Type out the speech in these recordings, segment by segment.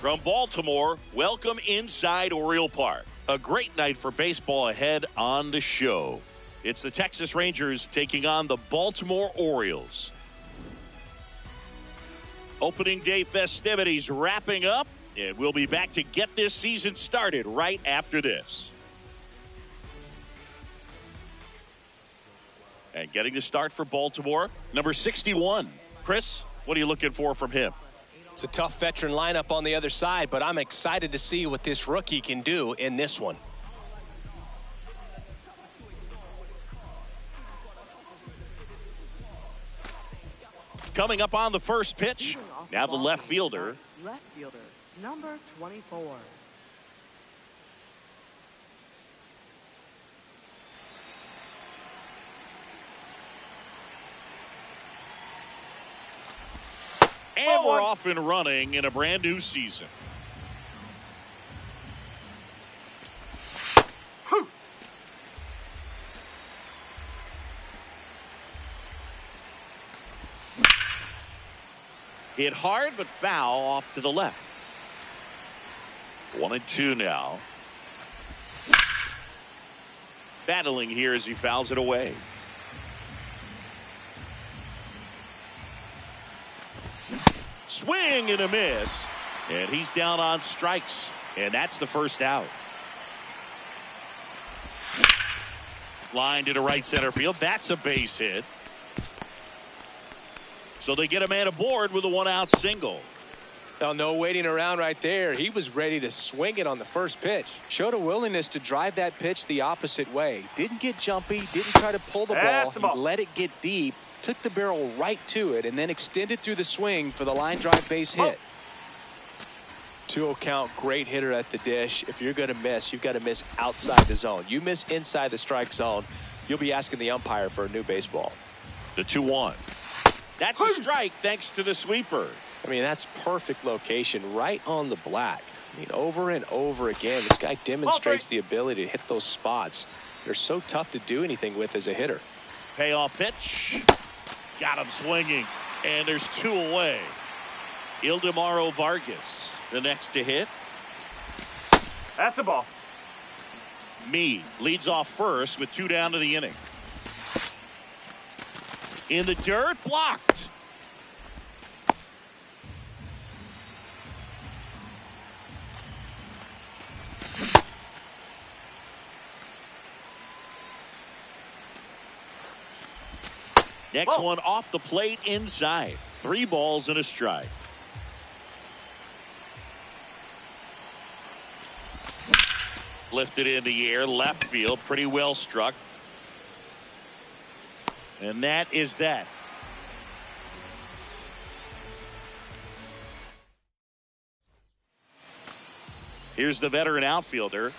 From Baltimore, welcome inside Oriole Park. A great night for baseball ahead on the show. It's the Texas Rangers taking on the Baltimore Orioles. Opening day festivities wrapping up, and we'll be back to get this season started right after this. And getting the start for Baltimore, number 61. Chris, what are you looking for from him? It's a tough veteran lineup on the other side, but I'm excited to see what this rookie can do in this one. Coming up on the first pitch, now the left fielder. Left fielder, number 24. And we're off and running in a brand new season. Hit hard but foul off to the left. 1-2 now. Battling here as he fouls it away. Swing and a miss, and he's down on strikes, and that's the first out. Line to the right center field. That's a base hit. So they get a man aboard with a one-out single. Well, no waiting around right there. He was ready to swing it on the first pitch. Showed a willingness to drive that pitch the opposite way. Didn't get jumpy, didn't try to pull the ball. He let it get deep, took the barrel right to it, and then extended through the swing for the line drive base hit. 2-0 count, great hitter at the dish. If you're going to miss, you've got to miss outside the zone. You miss inside the strike zone, you'll be asking the umpire for a new baseball. The 2-1. That's a strike thanks to the sweeper. I mean, that's perfect location right on the black. I mean, over and over again, this guy demonstrates the ability to hit those spots. They're so tough to do anything with as a hitter. Payoff pitch. Got him swinging, and there's 2 away. Ildemaro Vargas, the next to hit. That's a ball. Meade leads off first with 2 down to the inning. In the dirt, blocked. Next one off the plate inside. 3 balls and a strike. Lifted in the air, left field, pretty well struck. And that is that. Here's the veteran outfielder.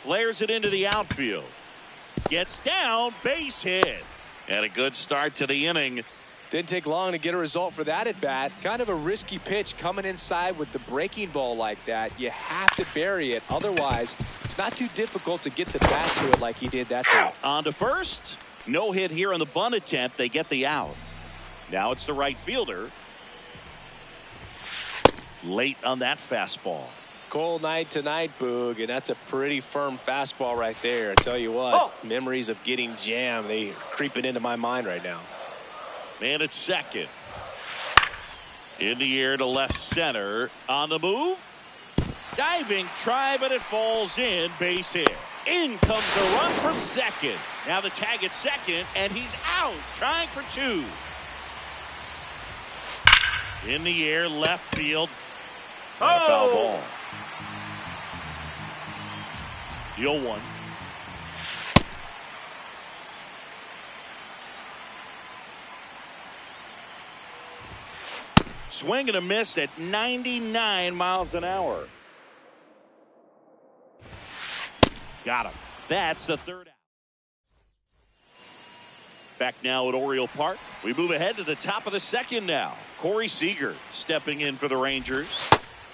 Flares it into the outfield. Gets down, base hit. And a good start to the inning. Didn't take long to get a result for that at bat. Kind of a risky pitch coming inside with the breaking ball like that. You have to bury it. Otherwise, it's not too difficult to get the bat to it like he did that time. On to first. No hit here on the bunt attempt. They get the out. Now it's the right fielder. Late on that fastball. Cold night tonight, Boog, and that's a pretty firm fastball right there. I tell you what, memories of getting jammed, they are creeping into my mind right now. Man at second. In the air to left center. On the move. Diving try, but it falls in. Base hit. In comes the run from second. Now the tag at second, and he's out. Trying for two. In the air, left field. And a foul ball. The 0-1. Swing and a miss at 99 miles an hour. Got him. That's the third out. Back now at Oriole Park. We move ahead to the top of the second now. Corey Seager stepping in for the Rangers.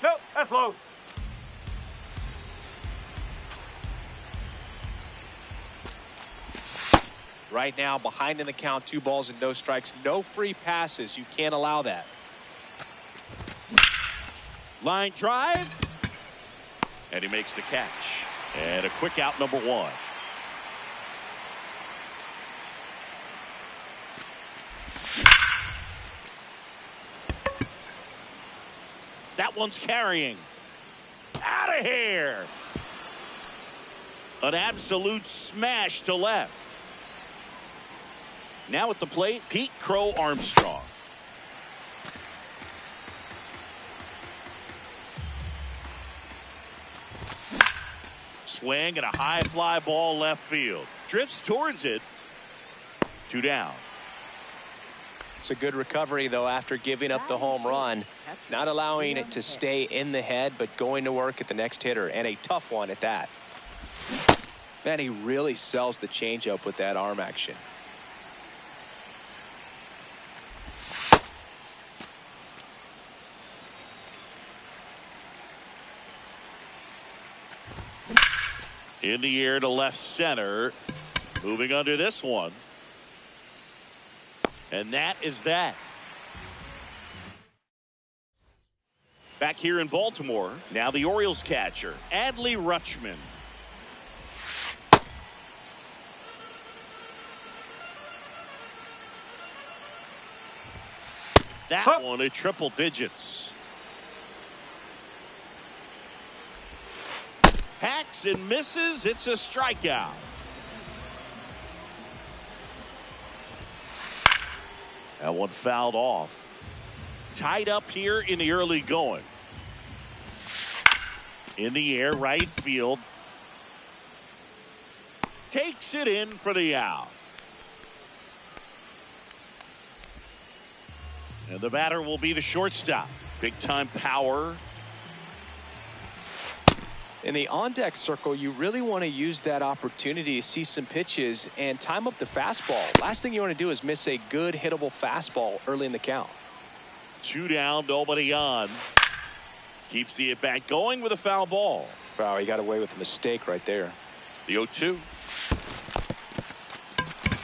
Nope, that's low. Right now, behind in the count, 2 balls and no strikes. No free passes. You can't allow that. Line drive. And he makes the catch. And a quick out, number 1. That one's carrying. Out of here. An absolute smash to left. Now at the plate, Pete Crow Armstrong. Swing and a high fly ball left field. Drifts towards it. 2 down. It's a good recovery, though, after giving up the home run. Not allowing it to stay in the head, but going to work at the next hitter, and a tough one at that. Man, he really sells the changeup with that arm action. In the air to left center. Moving under this one. And that is that. Back here in Baltimore, now the Orioles catcher, Adley Rutschman. That one at triple digits. Hacks and misses. It's a strikeout. That one fouled off. Tied up here in the early going. In the air, right field. Takes it in for the out. And the batter will be the shortstop. Big time power. In the on-deck circle, you really want to use that opportunity to see some pitches and time up the fastball. Last thing you want to do is miss a good hittable fastball early in the count. 2 down, nobody on. Keeps the at-bat going with a foul ball. Wow, he got away with a mistake right there. The 0-2.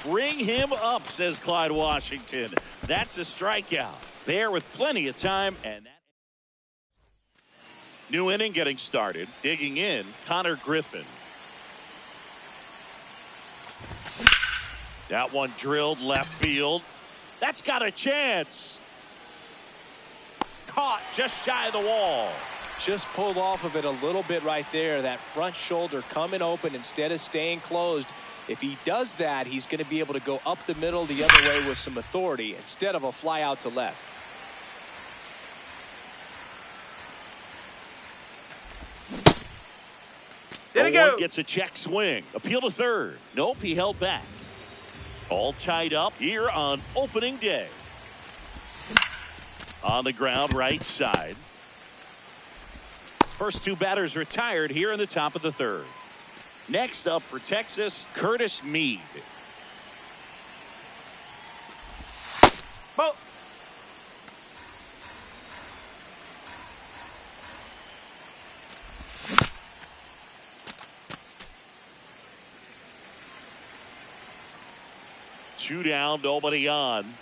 Bring him up, says Clyde Washington. That's a strikeout. There with plenty of time, and that new inning getting started. Digging in, Connor Griffin. That one drilled left field. That's got a chance. Caught just shy of the wall. Just pulled off of it a little bit right there. That front shoulder coming open instead of staying closed. If he does that, he's going to be able to go up the middle the other way with some authority instead of a fly out to left. There we go. Gets a check swing. Appeal to third. Nope, he held back. All tied up here on opening day. On the ground, right side. First 2 batters retired here in the top of the third. Next up for Texas, Curtis Mead. Ball. Two down, nobody on.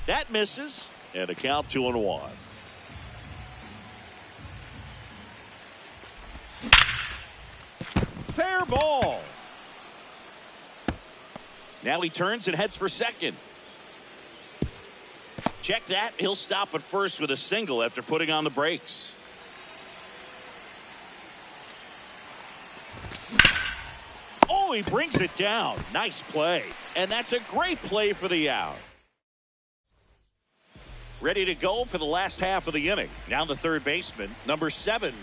That misses, and a count 2-1. Fair ball. Now he turns and heads for second. Check that. He'll stop at first with a single after putting on the brakes. he brings it down. Nice play. And that's a great play for the out. Ready to go for the last half of the inning. Down to third baseman, number 7.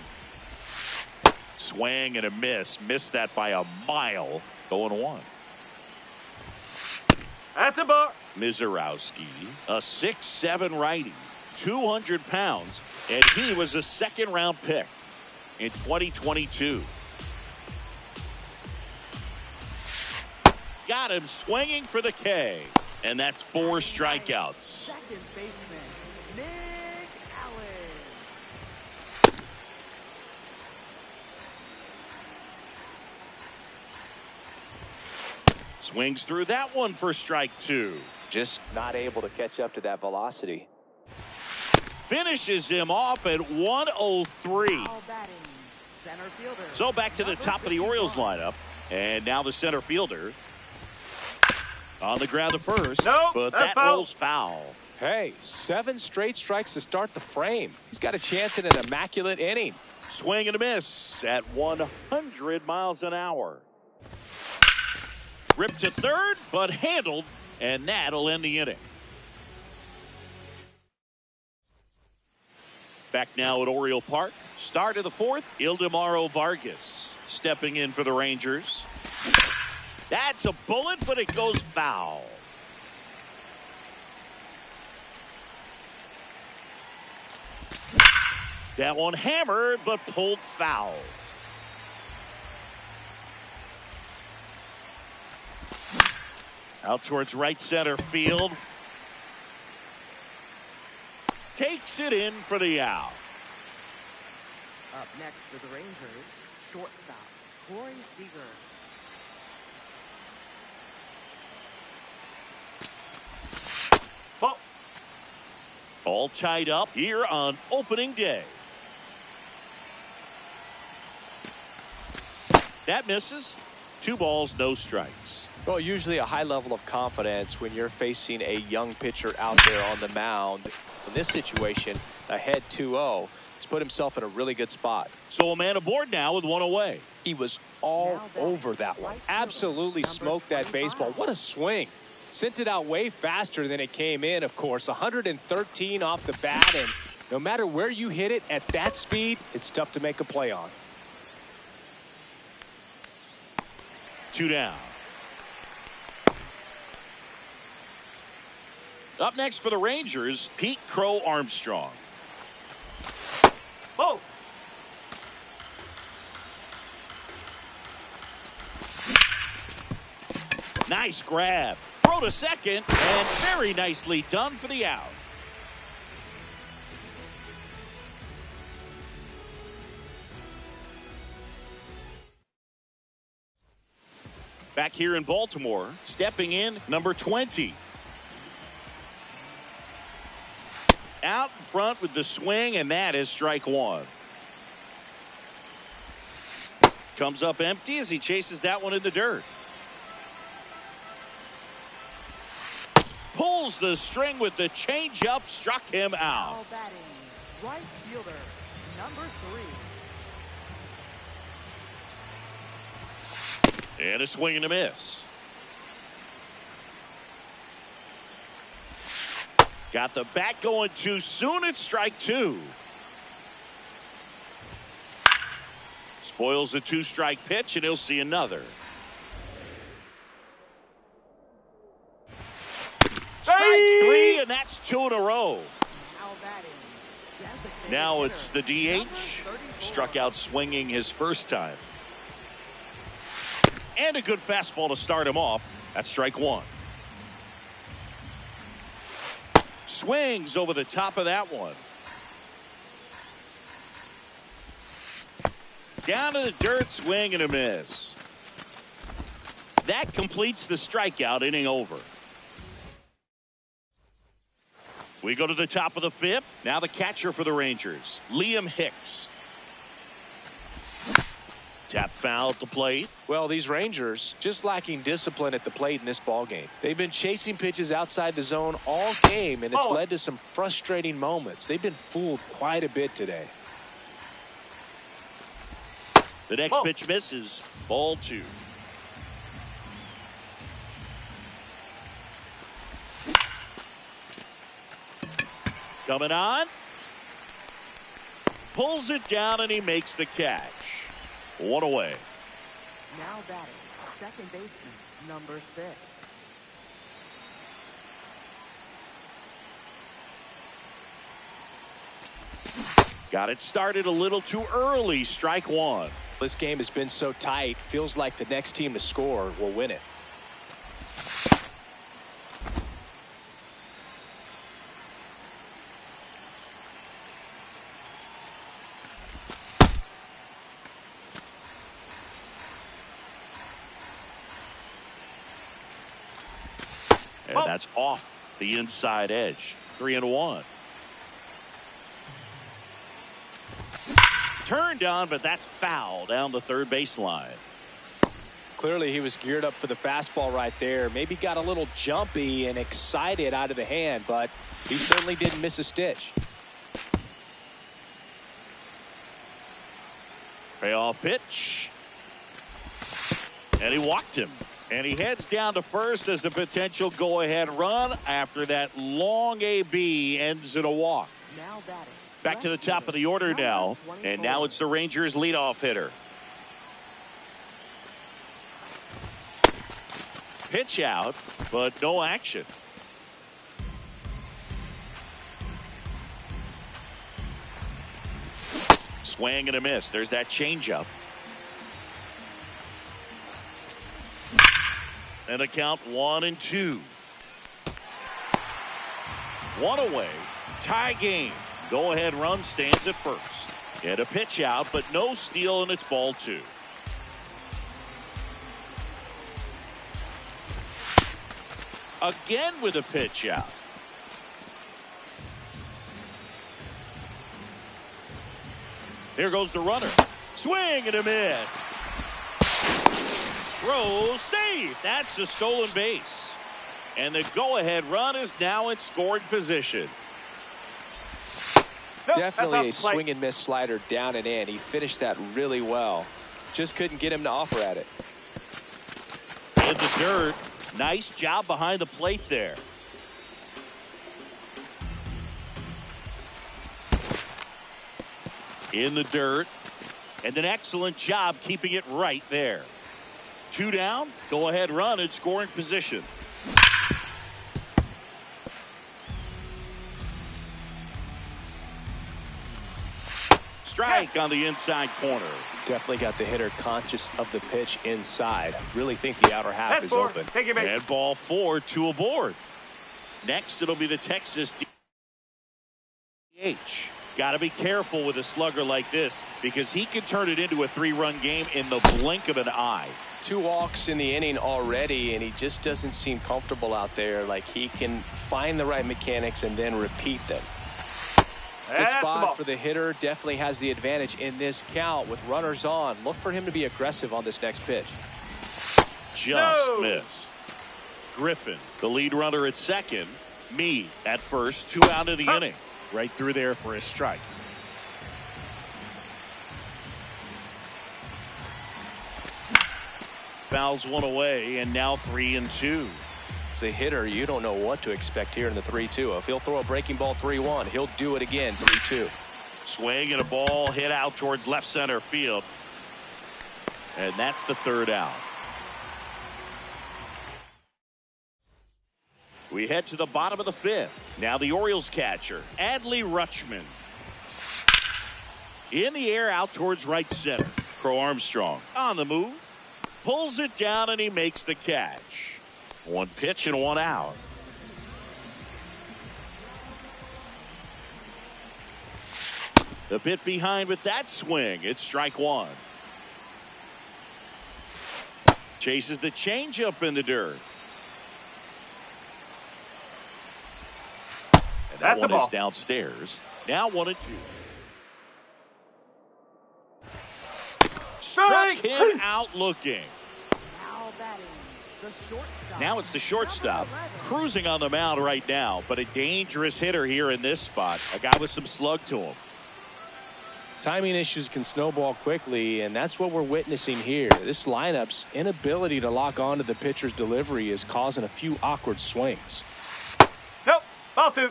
Swing and a miss. Missed that by a mile. 0-1. That's a ball. Mizorowski, a 6'7" righty, 200 pounds, and he was a second-round pick in 2022. Got him swinging for the K, and that's 4 strikeouts. Second baseman, Nick Allen. Swings through that one for strike 2. Just not able to catch up to that velocity. Finishes him off at 103. Now batting, center fielder. So back to the top of the Orioles lineup, and now the center fielder on the ground to first, No, but that's that foul. rolls foul. Hey, 7 straight strikes to start the frame. He's got a chance in an immaculate inning. Swing and a miss at 100 miles an hour. Ripped to third, but handled, and that'll end the inning. Back now at Oriole Park. Start of the 4th, Ildemaro Vargas stepping in for the Rangers. That's a bullet, but it goes foul. That one hammered, but pulled foul. Out towards right center field. Takes it in for the out. Up next for the Rangers, shortstop, Corey Seager. Ball. All tied up here on opening day. That misses. 2 balls, no strikes. Well, usually a high level of confidence when you're facing a young pitcher out there on the mound. In this situation, ahead 2-0, he's put himself in a really good spot. So a man aboard now with 1 away. He was all over that one. Absolutely smoked that baseball. What a swing. Sent it out way faster than it came in, of course. 113 off the bat, and no matter where you hit it at that speed, it's tough to make a play on. 2 down. Up next for the Rangers, Pete Crow Armstrong. Ball. Nice grab. Throw to second, and very nicely done for the out. Back here in Baltimore, stepping in, number 20. Out in front with the swing, and that is strike 1. Comes up empty as he chases that one in the dirt. Pulls the string with the changeup, struck him out. Now batting, right fielder, number 3. And a swing and a miss. Got the bat going too soon. It's strike 2. Spoils the 2-strike pitch, and he'll see another. Strike 3, and that's 2 in a row. Now batting, designated Now it's the hitter, number DH. 34. Struck out swinging his first time. And a good fastball to start him off. That's strike 1. Swings over the top of that one. Down to the dirt, swing and a miss. That completes the strikeout, inning over. We go to the top of the 5th. Now the catcher for the Rangers, Liam Hicks. Tap foul at the plate. Well, these Rangers just lacking discipline at the plate in this ballgame. They've been chasing pitches outside the zone all game, and it's led to some frustrating moments. They've been fooled quite a bit today. The next pitch misses. Ball 2. Coming on. Pulls it down, and he makes the catch. One away. Now batting, second baseman, number 6. Got it started a little too early. Strike one. This game has been so tight. Feels like the next team to score will win it. And that's off the inside edge. 3-1. Turned on, but that's foul down the third baseline. Clearly he was geared up for the fastball right there. Maybe got a little jumpy and excited out of the hand, but he certainly didn't miss a stitch. Payoff pitch. And he walked him. And he heads down to first as a potential go-ahead run after that long AB ends in a walk. Now batting. Back to the top of the order now, and now it's the Rangers' leadoff hitter. Pitch out, but no action. Swing and a miss. There's that changeup. And a count 1-2. One away. Tie game. Go-ahead run stands at first. And a pitch out, but no steal, and it's ball 2. Again with a pitch out. Here goes the runner. Swing and a miss. Throw safe. That's a stolen base. And the go-ahead run is now in scoring position. Definitely a swing and miss slider down and in. He finished that really well. Just couldn't get him to offer at it. In the dirt. Nice job behind the plate there. In the dirt. And an excellent job keeping it right there. 2 down. Go ahead run in scoring position. Strike on the inside corner. Definitely got the hitter conscious of the pitch inside. Really think the outer half is open. Take your base. And ball 4, 2 aboard. Next, it'll be the Texas DH. Got to be careful with a slugger like this because he can turn it into a 3-run game in the blink of an eye. 2 walks in the inning already, and he just doesn't seem comfortable out there. Like he can find the right mechanics and then repeat them. Good spot for the hitter. Definitely has the advantage in this count with runners on. Look for him to be aggressive on this next pitch. Just missed. Griffin, the lead runner at second. Meade at first. 2 out of the inning. Right through there for a strike. Fouls 1 away, and now 3-2. As a hitter, you don't know what to expect here in the 3-2. If he'll throw a breaking ball 3-1, he'll do it again 3-2. Swing and a ball hit out towards left center field. And that's the 3rd out. We head to the bottom of the 5th. Now the Orioles catcher, Adley Rutschman. In the air out towards right center. Crow Armstrong on the move. Pulls it down and he makes the catch. 1 pitch and 1 out. The bit behind with that swing. It's strike 1. Chases the changeup in the dirt. And that one is downstairs. Now 1-2. Struck him out looking. Now batting, the shortstop. Now it's the shortstop cruising on the mound right now, but a dangerous hitter here in this spot. A guy with some slug to him. Timing issues can snowball quickly, and that's what we're witnessing here. This lineup's inability to lock onto the pitcher's delivery is causing a few awkward swings. Nope. Ball 2.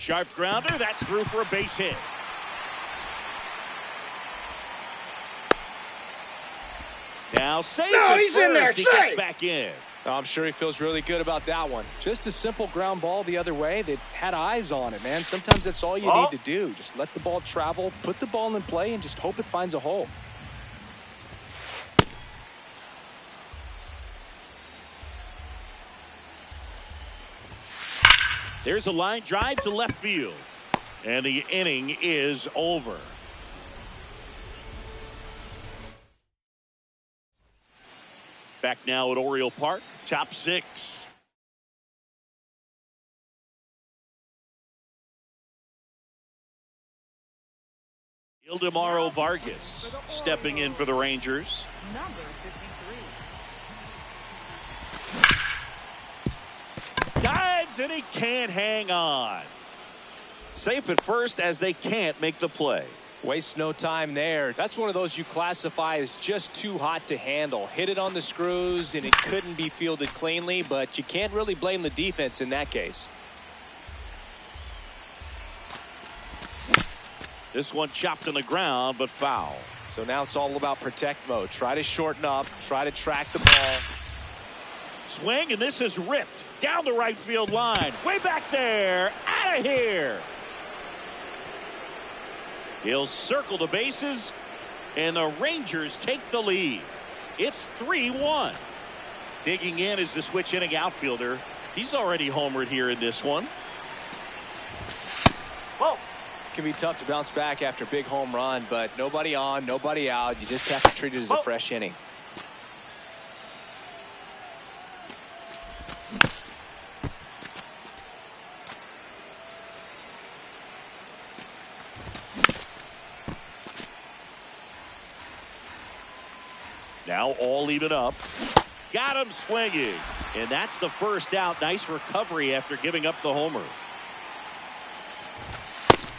Sharp grounder. That's through for a base hit. Now safe at he's in there, first. He gets back in. I'm sure he feels really good about that one. Just a simple ground ball the other way. They had eyes on it, man. Sometimes that's all you need to do. Just let the ball travel, put the ball in play, and just hope it finds a hole. There's a line drive to left field. And the inning is over. Back now at Oriole Park, top 6. Ildemaro Vargas stepping in for the Rangers. Number 53. Dives and he can't hang on. Safe at first as they can't make the play. Waste no time there. That's one of those you classify as just too hot to handle. Hit it on the screws and it couldn't be fielded cleanly, but you can't really blame the defense in that case. This one chopped on the ground, but foul. So now it's all about protect mode. Try to shorten up, try to track the ball. Swing, and this is ripped down the right field line. Way back there, out of here. He'll circle the bases, and the Rangers take the lead. It's 3-1. Digging in is the switch inning outfielder. He's already homered here in this one. Whoa. It can be tough to bounce back after a big home run, but nobody on, nobody out. You just have to treat it as a fresh inning. Now all even up. Got him swinging. And that's the first out. Nice recovery after giving up the homer.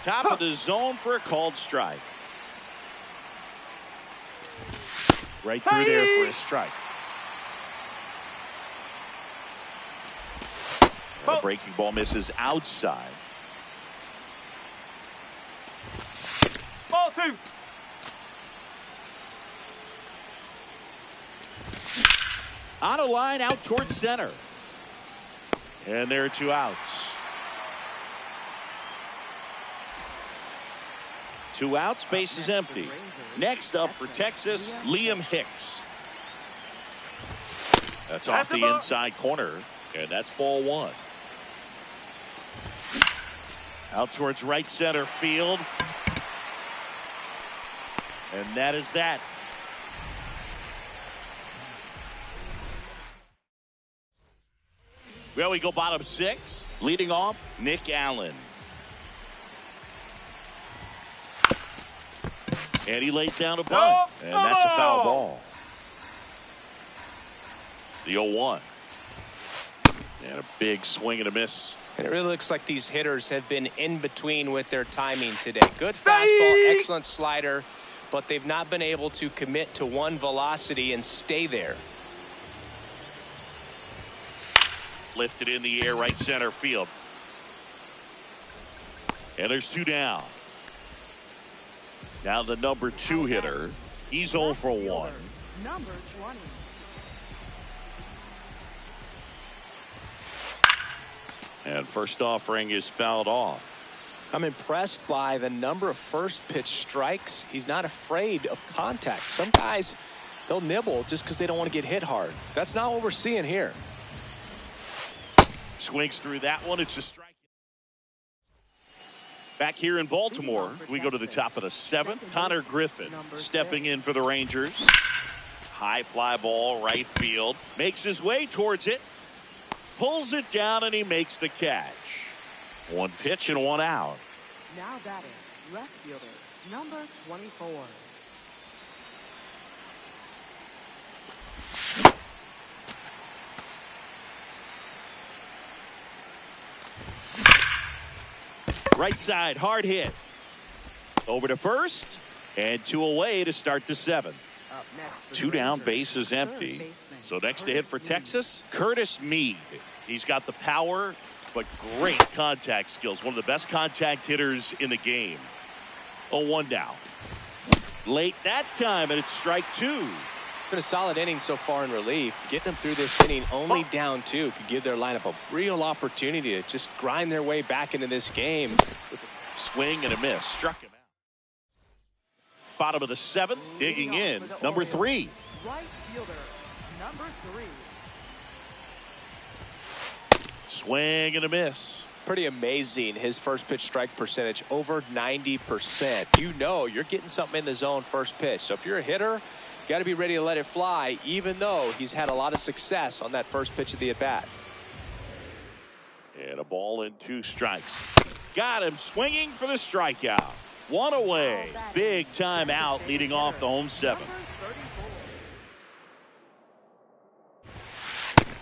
Top of the zone for a called strike. Right through there for a strike. And the breaking ball misses outside. Ball 2. On a line out towards center. And there are 2 outs. 2 outs, base is empty. Next up for Texas, Liam Hicks. That's off the inside corner, and that's ball 1. Out towards right center field. And that is that. Well, we go bottom 6. Leading off, Nick Allen. And he lays down a bunt. And that's a foul ball. The 0-1. And a big swing and a miss. And it really looks like these hitters have been in between with their timing today. Good fastball, excellent slider, but they've not been able to commit to one velocity and stay there. Lifted in the air, right center field. And there's 2 down. Now the number 2 hitter. He's 0 for 1. Number 20. And first offering is fouled off. I'm impressed by the number of first pitch strikes. He's not afraid of contact. Some guys, they'll nibble just because they don't want to get hit hard. That's not what we're seeing here. Swings through that one. It's a strike. Back here in Baltimore, we go to the top of the 7th. Connor Griffin stepping in for the Rangers. High fly ball, right field. Makes his way towards it. Pulls it down, and he makes the catch. 1 pitch and 1 out. Now batting, left fielder, number 24. Right side, hard hit. Over to first, and 2 away to start the 7th. Up next for 2 the down, Rangers, base is empty. third baseman, So next to hit for Curtis Mead. Texas, Curtis Mead. He's got the power but great contact skills. One of the best contact hitters in the game. 0-1 now. Late that time, and it's strike 2. Been a solid inning so far in relief. Getting them through this inning only down 2 could give their lineup a real opportunity to just grind their way back into this game. Swing and a miss. Struck him out. Bottom of the 7th, digging in. Number 3. Right fielder, number 3. Swing and a miss. Pretty amazing. His first pitch strike percentage over 90%. You know you're getting something in the zone first pitch. So if you're a hitter, you got to be ready to let it fly, even though he's had a lot of success on that first pitch of the at-bat. And a ball and 2 strikes. Got him swinging for the strikeout. 1 away. Big time out leading off the home 7th.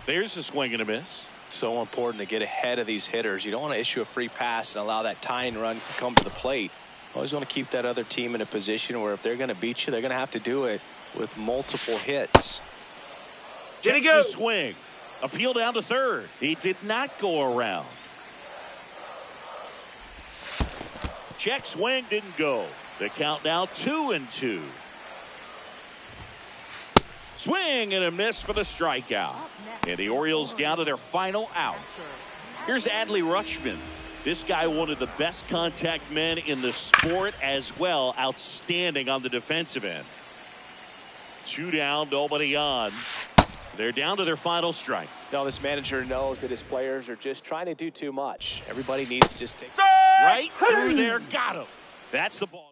There's a swing and a miss. So important to get ahead of these hitters. You don't want to issue a free pass and allow that tying run to come to the plate. Always want to keep that other team in a position where if they're going to beat you, they're going to have to do it with multiple hits. Did he Checks go? his swing. Appeal down to third. He did not go around. Check swing didn't go. The count now 2-2. Swing and a miss for the strikeout. And the Orioles down to their final out. Here's Adley Rutschman. This guy, one of the best contact men in the sport as well. Outstanding on the defensive end. 2 down, nobody on. They're down to their final strike. Now this manager knows that his players are just trying to do too much. Everybody needs to just take Right through there, got him. That's the ball.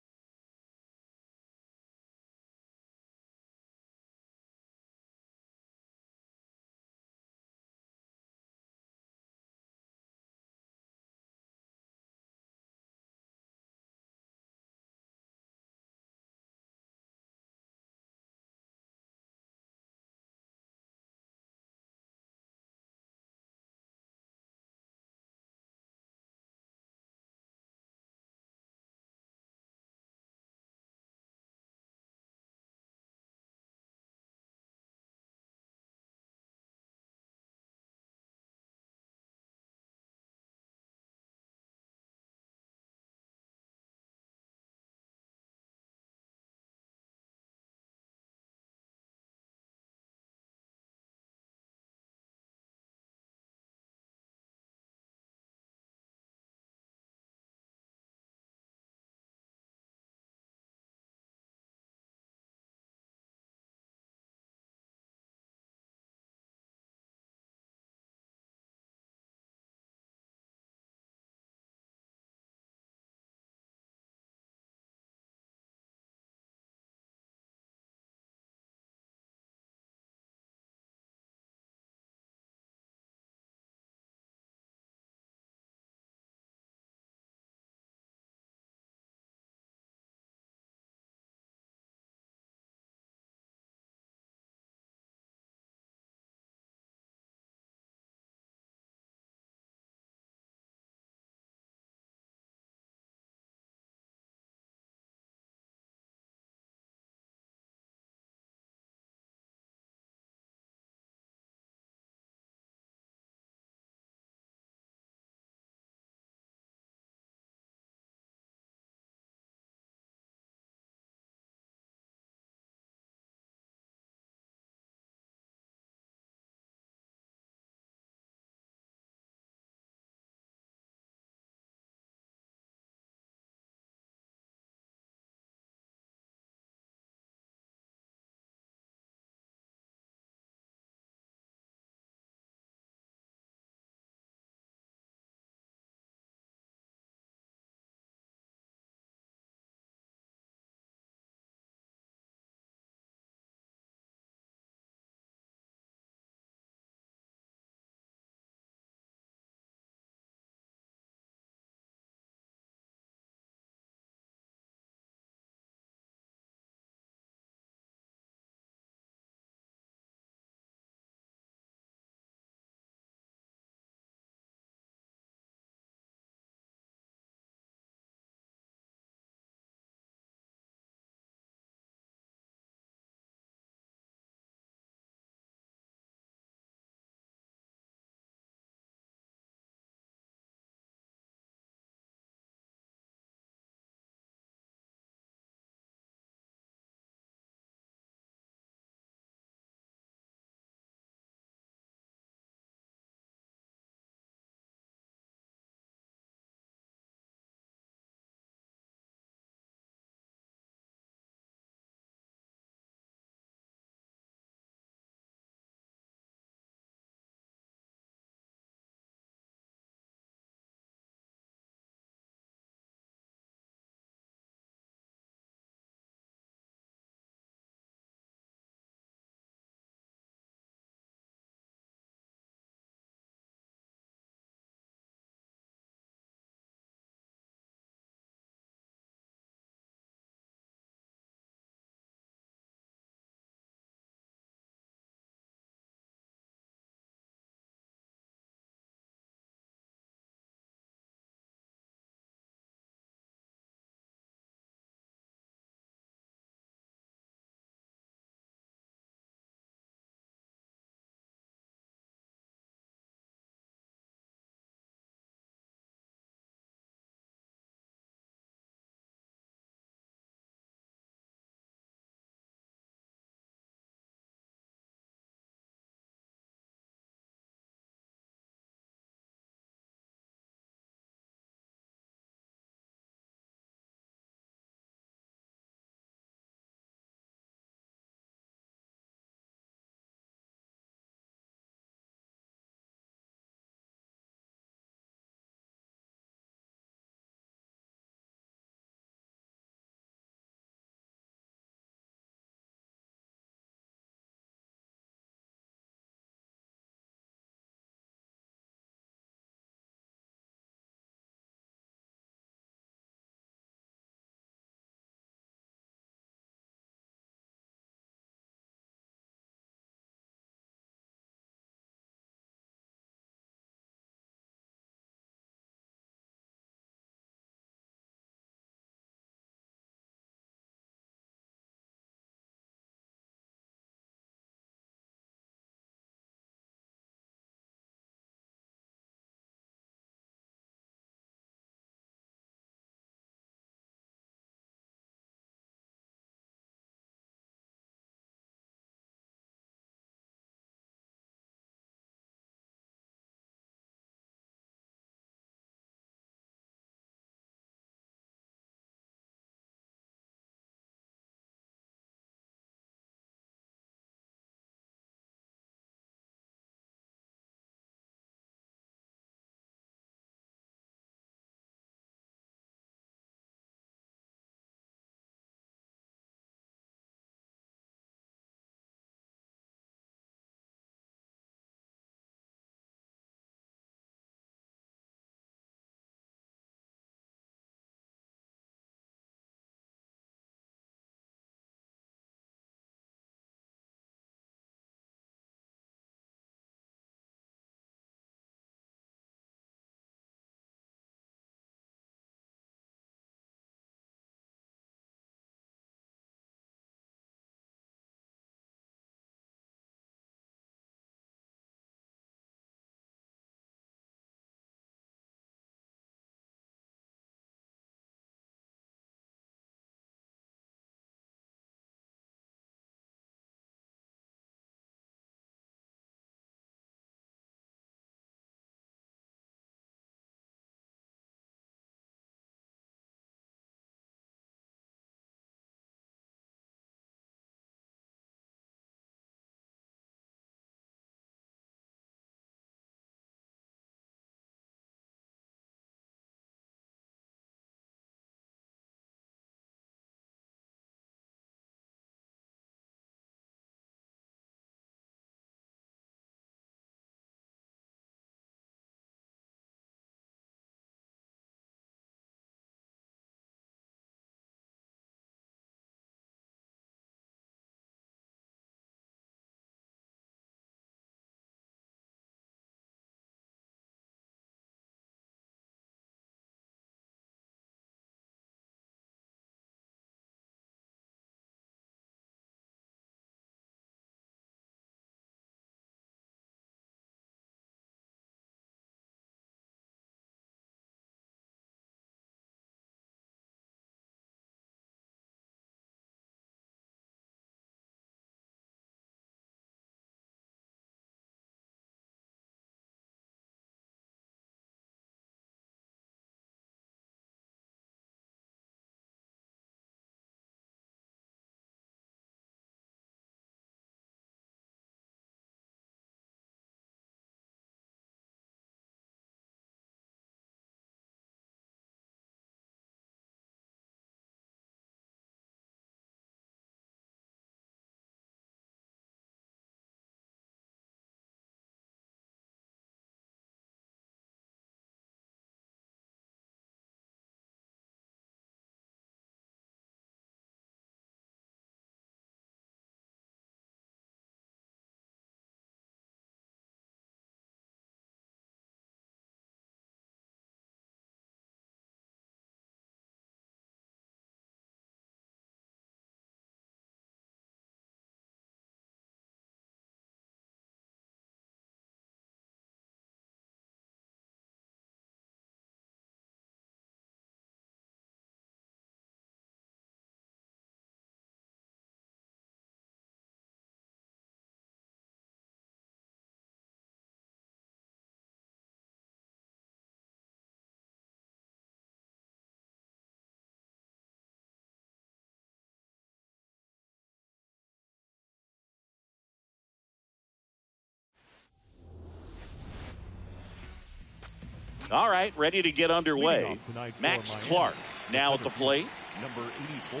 All right, ready to get underway. Max Clark now at the plate. Number 84,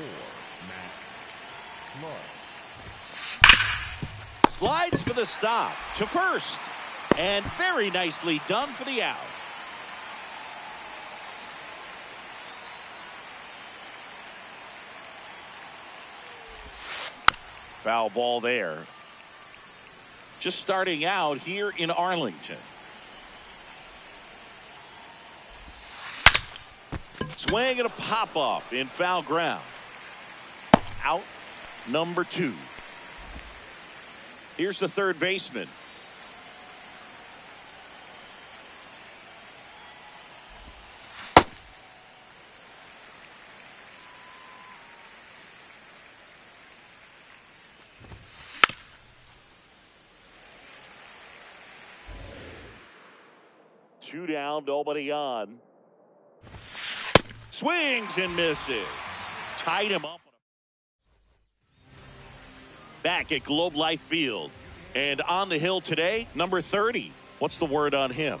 Max Clark. Slides for the stop to first. And very nicely done for the out. Foul ball there. Just starting out here in Arlington. Swing and a pop-up in foul ground. Out number 2. Here's the third baseman. Two down, nobody on. Swings and misses. Tied him up. Back at Globe Life Field. And on the hill today, number 30. What's the word on him?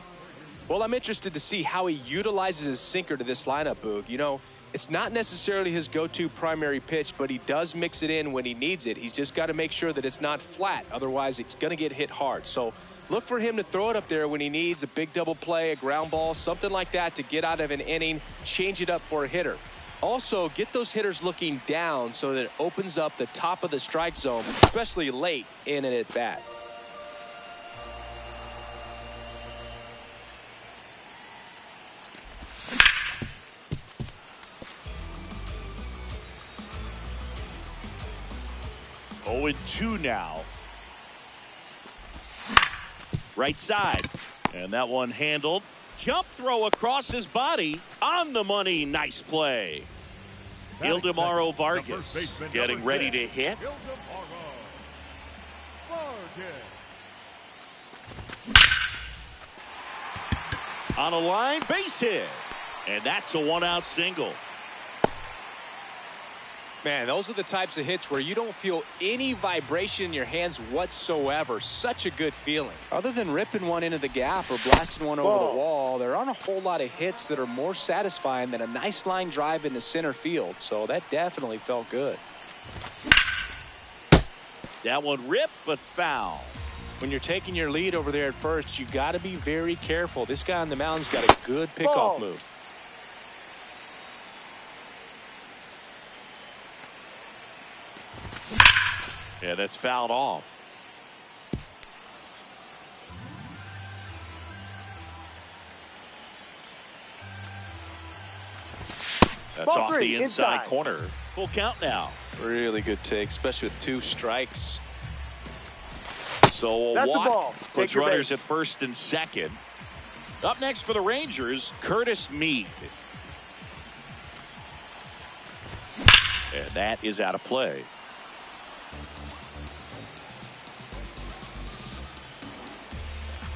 Well, I'm interested to see how he utilizes his sinker to this lineup, Boog. You know, it's not necessarily his go-to primary pitch, but he does mix it in when he needs it. He's just got to make sure that it's not flat. Otherwise, it's going to get hit hard. So look for him to throw it up there when he needs a big double play, a ground ball, something like that to get out of an inning, change it up for a hitter. Also, get those hitters looking down so that it opens up the top of the strike zone, especially late in an at-bat. Oh, and 2 now. Right side. And that one handled. Jump throw across his body. On the money. Nice play. Ildemaro Vargas getting ready to hit. On a line, base hit. And that's a 1-out single. Man, those are the types of hits where you don't feel any vibration in your hands whatsoever. Such a good feeling. Other than ripping one into the gap or blasting one over the wall, there aren't a whole lot of hits that are more satisfying than a nice line drive into center field. So that definitely felt good. That one ripped, but foul. When you're taking your lead over there at first, you got to be very careful. This guy on the mound's got a good pickoff move. Yeah, that's fouled off. That's Ball off 3, the inside inside. corner. Full count now. Really good take, especially with 2 strikes. So a That's a walk ball. puts Take your runners base. at first and second. Up next for the Rangers, Curtis Mead. And that is out of play.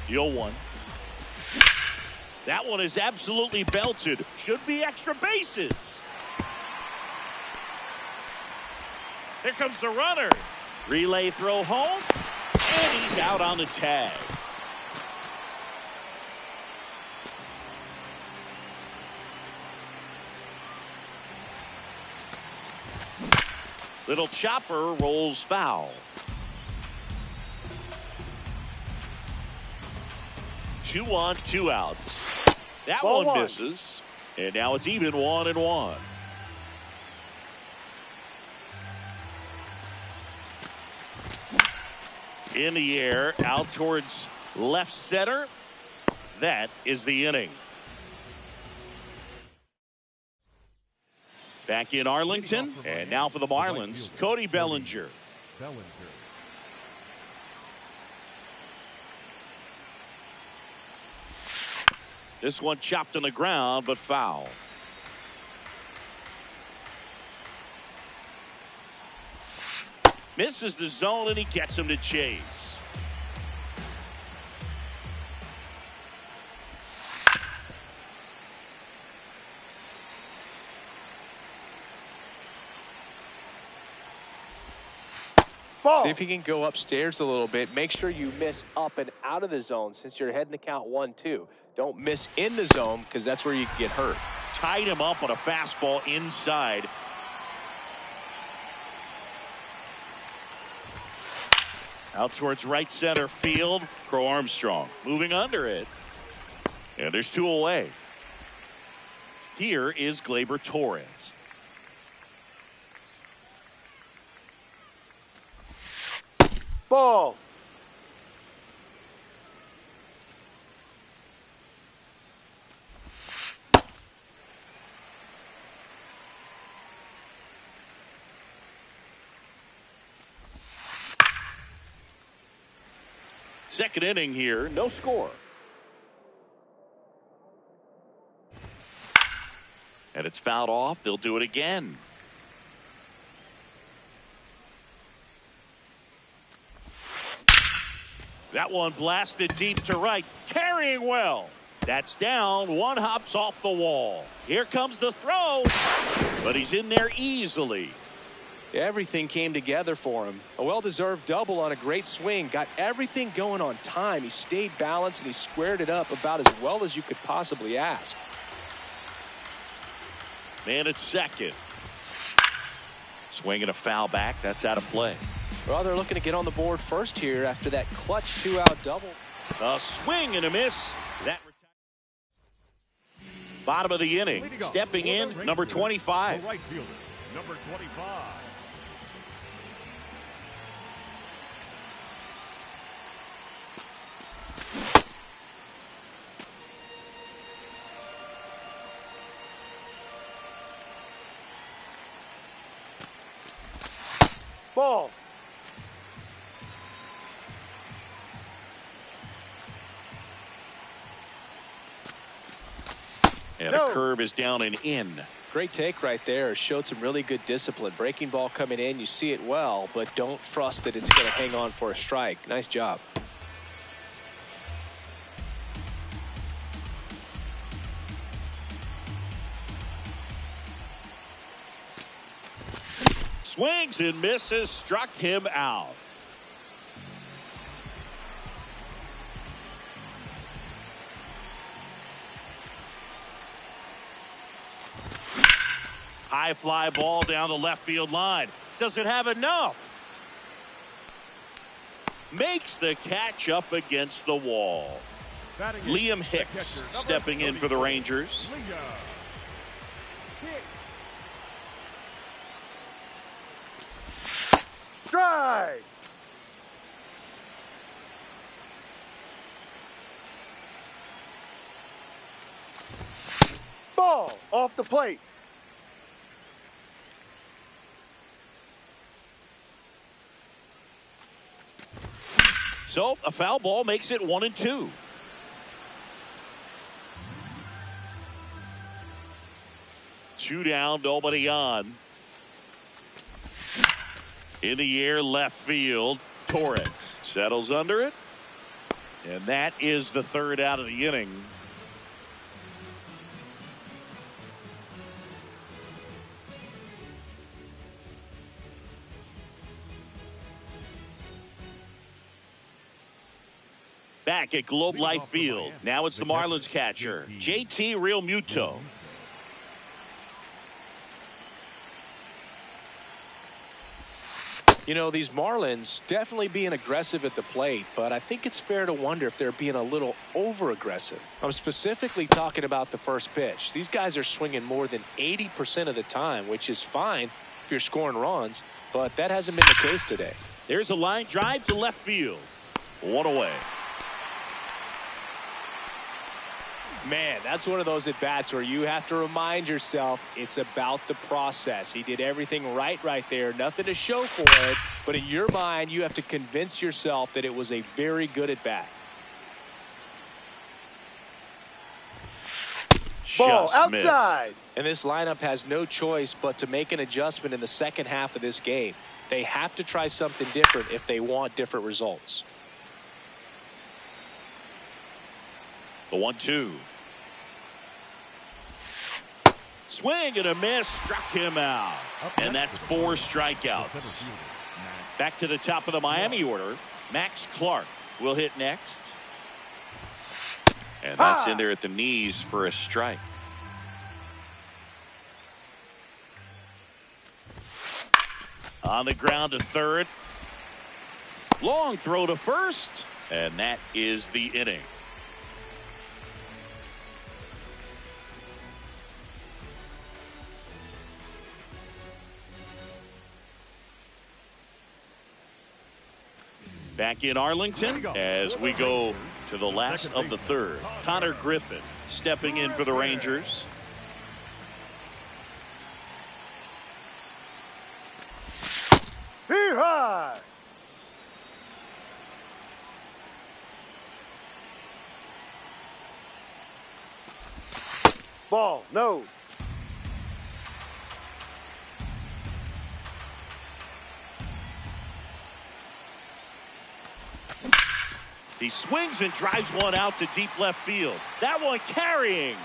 Deal 1. That one is absolutely belted. Should be extra bases. Here comes the runner. Relay throw home. And he's out on the tag. Little chopper rolls foul. 2 on, 2 outs. That Ball one 1. misses. And now it's even 1-1. In the air, out towards left center. That is the inning. Back in Arlington, and now for the Marlins, Cody Bellinger. This one chopped on the ground, but foul. Misses the zone, and he gets him to chase. Ball. See if you can go upstairs a little bit. Make sure you miss up and out of the zone since you're heading to count 1-2. Don't miss in the zone because that's where you can get hurt. Tied him up on a fastball inside. Out towards right center field. Crow Armstrong moving under it. And there's 2 away. Here is Gleyber Torres. Ball. Second inning here, no score. And it's fouled off. They'll do it again. That one blasted deep to right. Carrying well. That's down. One hops off the wall. Here comes the throw. But he's in there easily. Everything came together for him. A well-deserved double on a great swing. Got everything going on time. He stayed balanced and he squared it up about as well as you could possibly ask. Man at second. Swinging a foul back. That's out of play. Well, they're looking to get on the board first here after that clutch 2-out double. A swing and a miss. That bottom of the inning. Stepping in, number 25. The right fielder, number 25. Ball. And a curve is down and in. Great take right there. Showed some really good discipline. Breaking ball coming in. You see it well, but don't trust that it's going to hang on for a strike. Nice job. Swings and misses. Struck him out. High fly ball down the left field line. Does it have enough? Makes the catch up against the wall. Liam Hicks stepping in for the Rangers. Strike. Ball off the plate. So a foul ball makes it 1-2. Two down, nobody on. In the air, left field. Torres settles under it. And that is the third out of the inning. Back at Globe Life Field. Now it's the Marlins catcher, JT Realmuto. You know, these Marlins definitely being aggressive at the plate, but I think it's fair to wonder if they're being a little over-aggressive. I'm specifically talking about the first pitch. These guys are swinging more than 80% of the time, which is fine if you're scoring runs, but that hasn't been the case today. There's a line drive to left field. One away. Man, that's one of those at-bats where you have to remind yourself it's about the process. He did everything right there. Nothing to show for it. But in your mind, you have to convince yourself that it was a very good at-bat. Ball Just outside. missed. And this lineup has no choice but to make an adjustment in the second half of this game. They have to try something different if they want different results. The 1-2. Swing and a miss. Struck him out. And that's 4 strikeouts. Back to the top of the Miami order. Max Clark will hit next. And that's in there at the knees for a strike. On the ground to third. Long throw to first. And that is the inning. Back in Arlington as we go to the last of the third. Connor Griffin stepping in for the Rangers. Here high. Ball, no. He swings and drives one out to deep left field. That one carrying.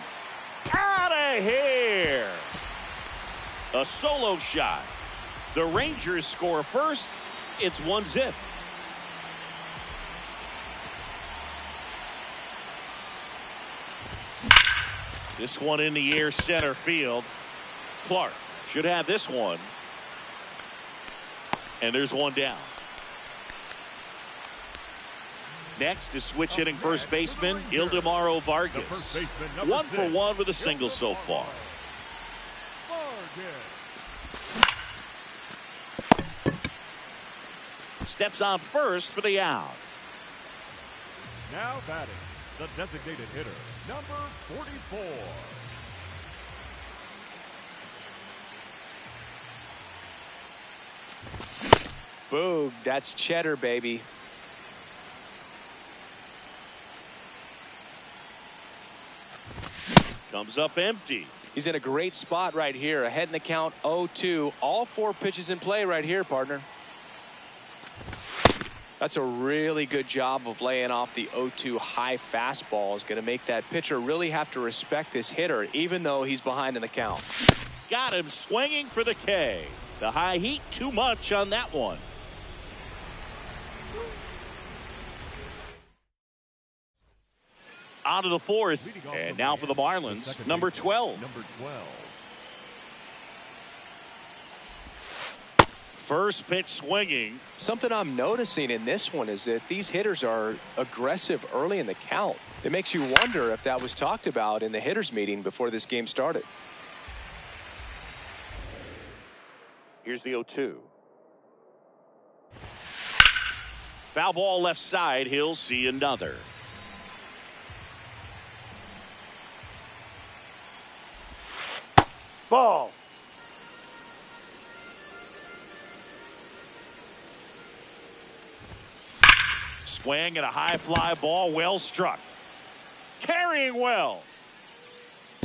Out of here. A solo shot. The Rangers score first. It's 1-0. This one in the air center field. Clark should have this one. And there's one down. Next is switch hitting first baseman Ildemaro Vargas. 1 for 1 with a single so far. Steps on first for the out. Now batting, the designated hitter, number 44. Boog, that's cheddar, baby. Comes up empty. He's in a great spot right here. Ahead in the count 0-2. All 4 pitches in play right here, partner. That's a really good job of laying off the 0-2 high fastball. Is going to make that pitcher really have to respect this hitter, even though he's behind in the count. Got him swinging for the K. The high heat, too much on that one. On to the fourth. And now for the Marlins, number 12. First pitch swinging. Something I'm noticing in this one is that these hitters are aggressive early in the count. It makes you wonder if that was talked about in the hitters meeting before this game started. Here's the 0-2. Foul ball left side. He'll see another. Ball. Swing and a high fly ball, well struck. Carrying well.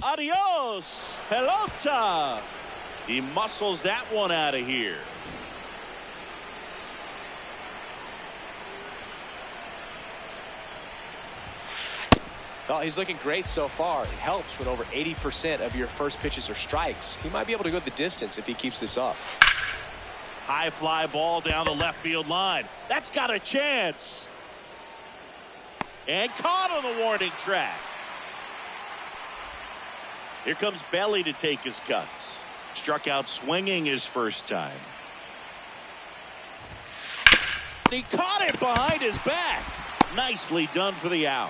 Adios, pelota. He muscles that one out of here. Well, he's looking great so far. It helps when over 80% of your first pitches are strikes. He might be able to go the distance if he keeps this up. High fly ball down the left field line. That's got a chance. And caught on the warning track. Here comes Belly to take his cuts. Struck out swinging his first time. He caught it behind his back. Nicely done for the out.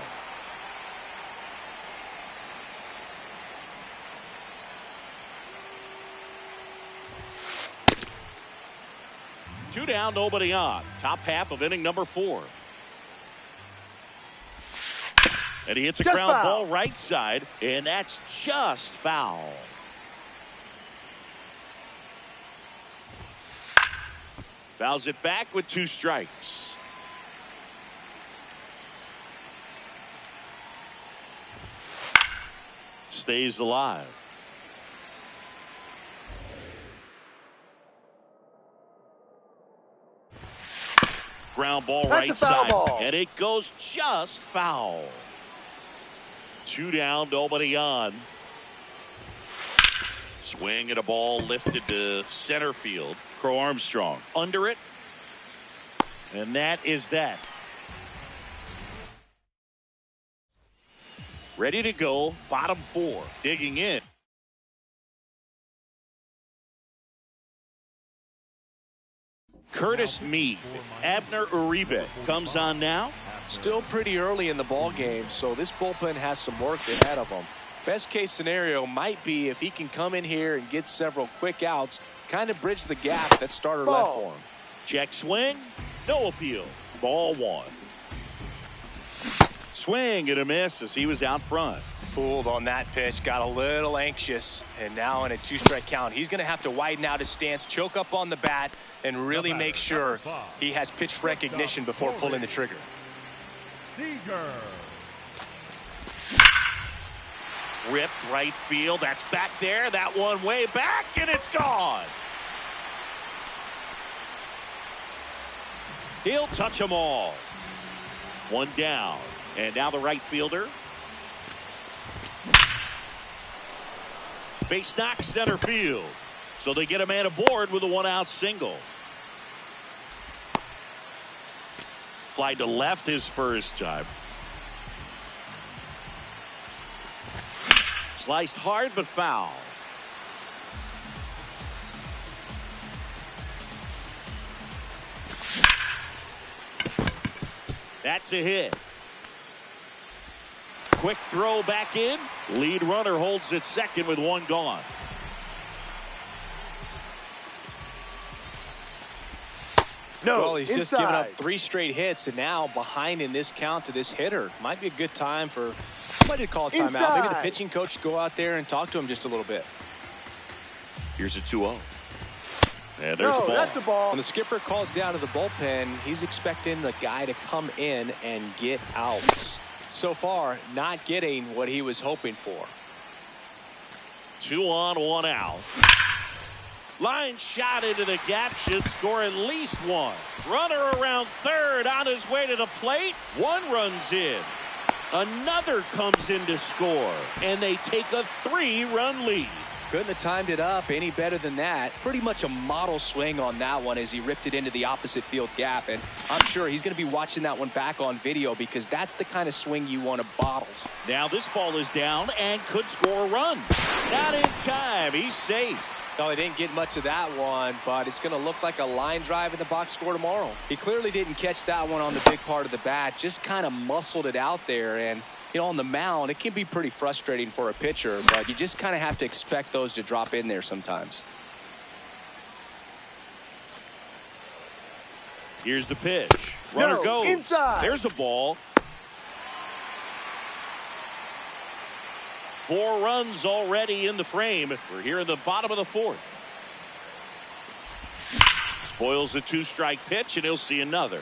Two down, nobody on. Top half of inning number 4. And he hits a ground ball right side, and that's just foul. Fouls it back with 2 strikes. Stays alive. Ground ball right side, and it goes just foul. 2 down, nobody on. Swing and a ball lifted to center field. Crow Armstrong under it. And that is that. Ready to go, bottom 4, digging in. Curtis Mead, Abner Uribe comes on now. Still pretty early in the ball game, so this bullpen has some work ahead of him. Best case scenario might be if he can come in here and get several quick outs, kind of bridge the gap that starter left for him. Check swing, no appeal. Ball 1. Swing and a miss as he was out front. Fooled on that pitch, got a little anxious, and now in a 2-strike count, he's going to have to widen out his stance, choke up on the bat, and really make sure he has pitch recognition before pulling the trigger. Seager. Ripped right field. That's back there. That one way back, and it's gone. He'll touch them all. One down. And now the right fielder. Base knock center field. So they get a man aboard with a 1-out single. Fly to left his first time. Sliced hard but foul. That's a hit. Quick throw back in. Lead runner holds at second with 1 gone. No, Well, he's just inside. given up 3 straight hits, and now behind in this count to this hitter. Might be a good time for somebody to call a timeout. Maybe the Inside. pitching coach go out there and talk to him just a little bit. Here's a 2-0. And there's No, the ball. that's a ball. When the skipper calls down to the bullpen, he's expecting the guy to come in and get outs. So far, not getting what he was hoping for. 2 on, 1 out. Line shot into the gap, should score at least 1. Runner around third on his way to the plate. 1 runs in. Another comes in to score, and they take a 3-run lead. Couldn't have timed it up any better than that. Pretty much a model swing on that one as he ripped it into the opposite field gap. And I'm sure he's going to be watching that one back on video because that's the kind of swing you want to bottle. Now this ball is down and could score a run. Not in time. He's safe. No, he didn't get much of that one, but it's going to look like a line drive in the box score tomorrow. He clearly didn't catch that one on the big part of the bat, just kind of muscled it out there. And you know, on the mound, it can be pretty frustrating for a pitcher, but you just kind of have to expect those to drop in there sometimes. Here's the pitch. Runner No, goes. inside. There's a ball. 4 runs already in the frame. We're here in the bottom of the 4th. Spoils the 2-strike pitch, and he'll see another.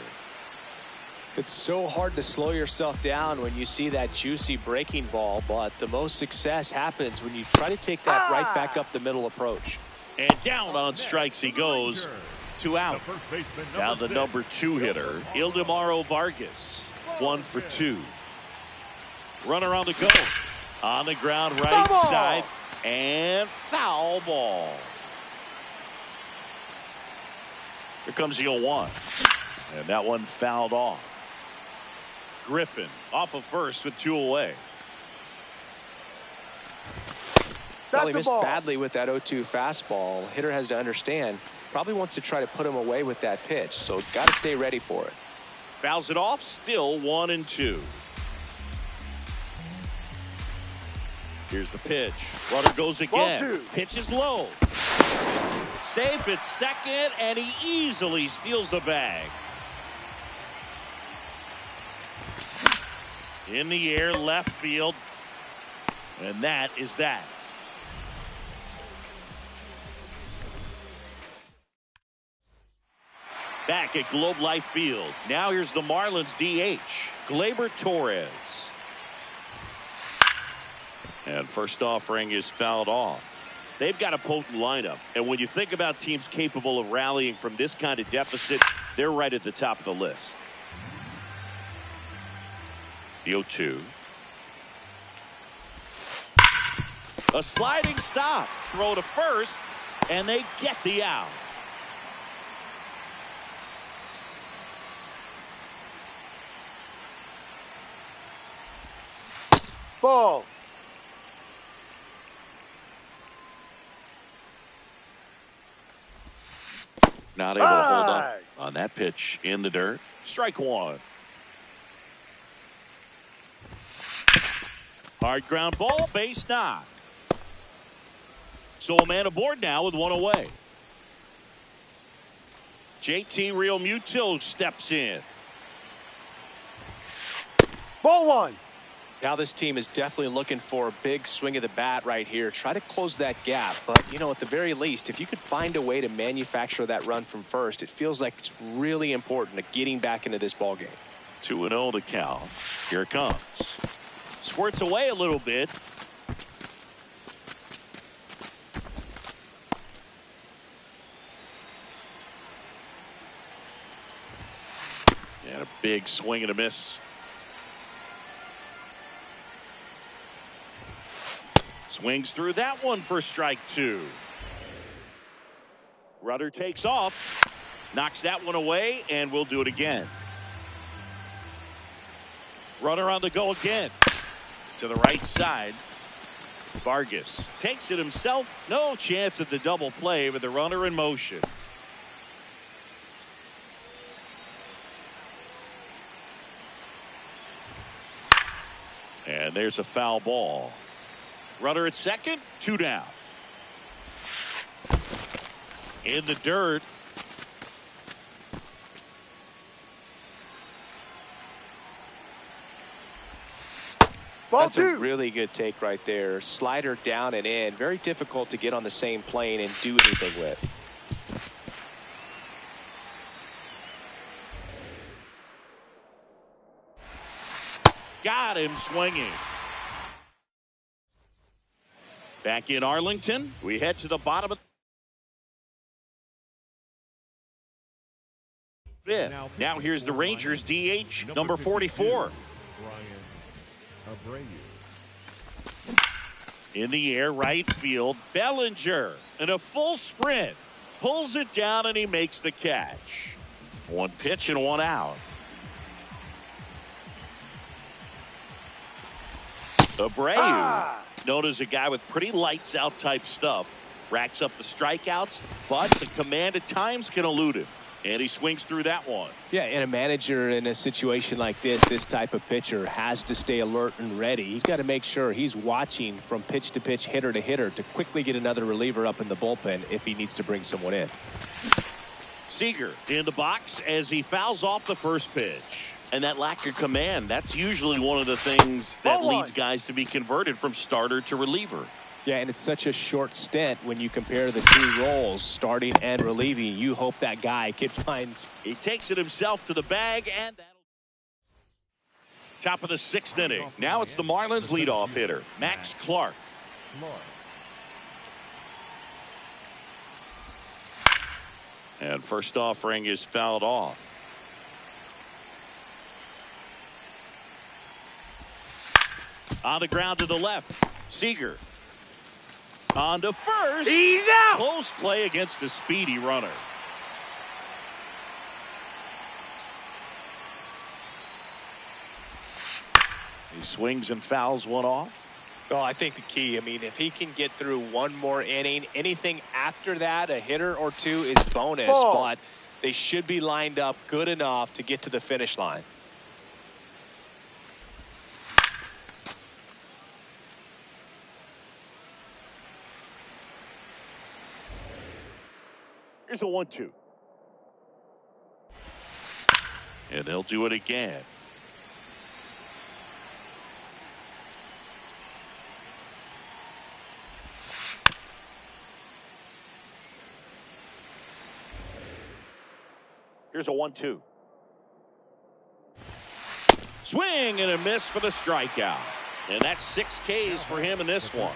It's so hard to slow yourself down when you see that juicy breaking ball, but the most success happens when you try to take that right back up the middle approach. And down on strikes he goes. 2 out. The first baseman, Now the 6. number 2 hitter, Ildemaro Vargas. 1 for 2. Runner on the go. On the ground right Foul ball. side. And foul ball. Here comes the 0-1. And that one fouled off. Griffin off of first with 2 away. Well, he That's a missed ball. badly with that 0-2 fastball. Hitter has to understand, probably wants to try to put him away with that pitch, so got to stay ready for it. Fouls it off, still 1-2. Here's the pitch. Runner goes again. Ball 2. Pitch is low. Safe at second, and he easily steals the bag. In the air, left field. And that is that. Back at Globe Life Field. Now here's the Marlins DH, Gleyber Torres. And first offering is fouled off. They've got a potent lineup. And when you think about teams capable of rallying from this kind of deficit, they're right at the top of the list. The 0-2. A sliding stop. Throw to first, and they get the out. Ball. Not able to hold up on that pitch in the dirt. Strike one. Hard ground ball, face knock. So a man aboard now with one away. JT Realmuto steps in. Ball one. Now this team is definitely looking for a big swing of the bat right here. Try to close that gap. But, you know, at the very least, if you could find a way to manufacture that run from first, it feels like it's really important to getting back into this ball game. 2-0 to count. Here it comes. Squirts away a little bit. And a big swing and a miss. Swings through that one for strike two. Rudder takes off. Knocks that one away, and we'll do it again. Runner on the go again. To the right side. Vargas takes it himself. No chance at the double play with the runner in motion. And there's a foul ball. Runner at second, 2 down. In the dirt. Ball That's two. a really good take right there. Slider down and in. Very difficult to get on the same plane and do anything with. Got him swinging. Back in Arlington, we head to the bottom of the fifth. Now here's the Rangers DH, number 44. Brian Abreu. In the air, right field, Bellinger in a full sprint. Pulls it down and he makes the catch. One pitch and one out. Abreu, known as a guy with pretty lights out type stuff, racks up the strikeouts, but the command at times can elude him. And he swings through that one. Yeah, and a manager in a situation like this type of pitcher has to stay alert and ready. He's got to make sure he's watching from pitch to pitch, hitter to hitter to quickly get another reliever up in the bullpen if he needs to bring someone in. Seager in the box as he fouls off the first pitch. And that lack of command, that's usually one of the things that leads guys to be converted from starter to reliever. Yeah, and it's such a short stint when you compare the two roles, starting and relieving. You hope that guy can find. He takes it himself to the bag, and that'll. Top of the 6th inning. Now it's the Marlins leadoff hitter, Max Clark. And first offering is fouled off. On the ground to the left, Seager. On to first. He's out. Close play against the speedy runner. He swings and fouls one off. Well, I think the key, I mean, if he can get through one more inning, anything after that, a hitter or two is bonus. But they should be lined up good enough to get to the finish line. Here's a 1-2. And they'll do it again. Here's a 1-2. Swing and a miss for the strikeout. And that's 6 Ks for him in this one.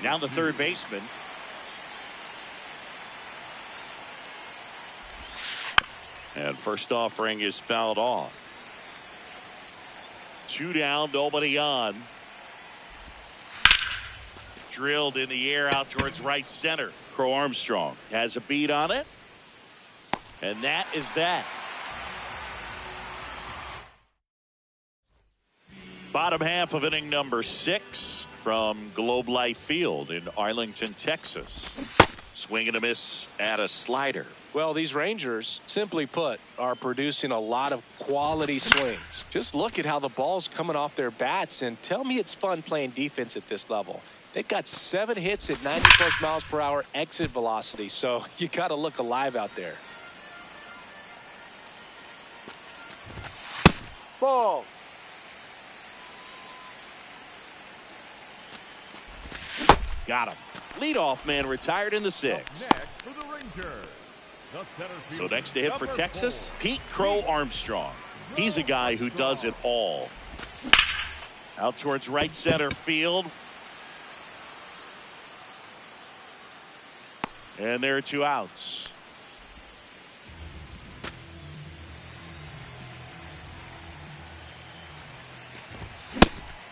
Now the third baseman. And first offering is fouled off. 2 down, nobody on. Drilled in the air out towards right center. Crow Armstrong has a beat on it. And that is that. Bottom half of inning number 6 from Globe Life Field in Arlington, Texas. Swing and a miss at a slider. Well, these Rangers, simply put, are producing a lot of quality swings. Just look at how the ball's coming off their bats, and tell me it's fun playing defense at this level. They've got 7 hits at 90+ miles per hour exit velocity, so you got to look alive out there. Ball. Got him. Leadoff man retired in the 6th. Next for the Rangers, the center So fielder, next to hit for number Texas, 4. Pete Crow Armstrong. He's a guy who does it all. Out towards right center field. And there are 2 outs.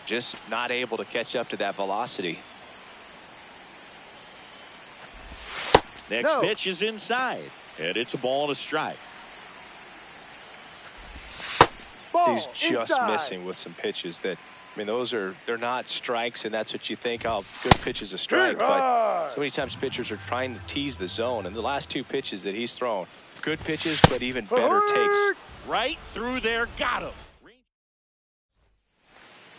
Just not able to catch up to that velocity. Next No. pitch is inside. And it's a ball and a strike. Ball. He's just inside. missing with some pitches that, I mean, they're not strikes, and that's what you think, oh, good pitch is a strike. But so many times pitchers are trying to tease the zone, and the last 2 pitches that he's thrown, good pitches, but even better takes. Right through there. Got him.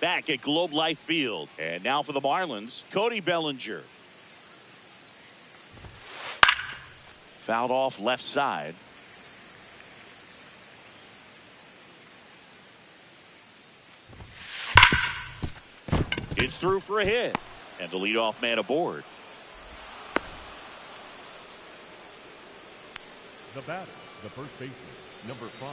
Back at Globe Life Field. And now for the Marlins, Cody Bellinger. Fouled off left side. It's through for a hit. And the leadoff man aboard. The batter, the first baseman, number 5.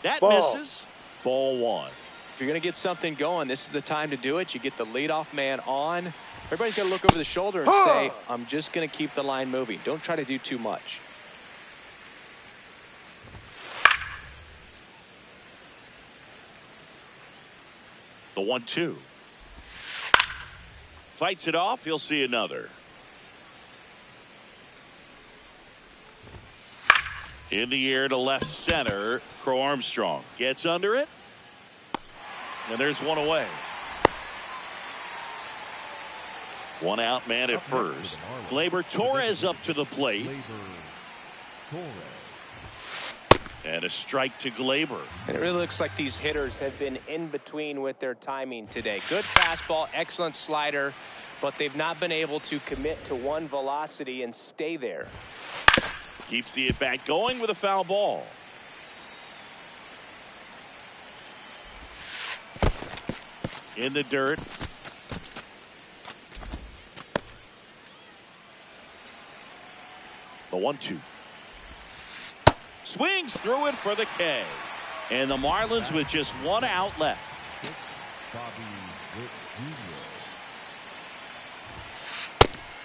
That Ball. misses. Ball 1. If you're going to get something going, this is the time to do it. You get the leadoff man on. Everybody's got to look over the shoulder and say, I'm just going to keep the line moving. Don't try to do too much. The 1-2. Fights it off. He'll see another. In the air to left center. Crow Armstrong gets under it. And there's one away. 1 out man at first. Gleyber Torres up to the plate. And a strike to Gleyber. And it really looks like these hitters have been in between with their timing today. Good fastball, excellent slider, but they've not been able to commit to one velocity and stay there. Keeps the at-bat going with a foul ball. In the dirt. The 1-2. Swings through it for the K. And the Marlins with just 1 out left.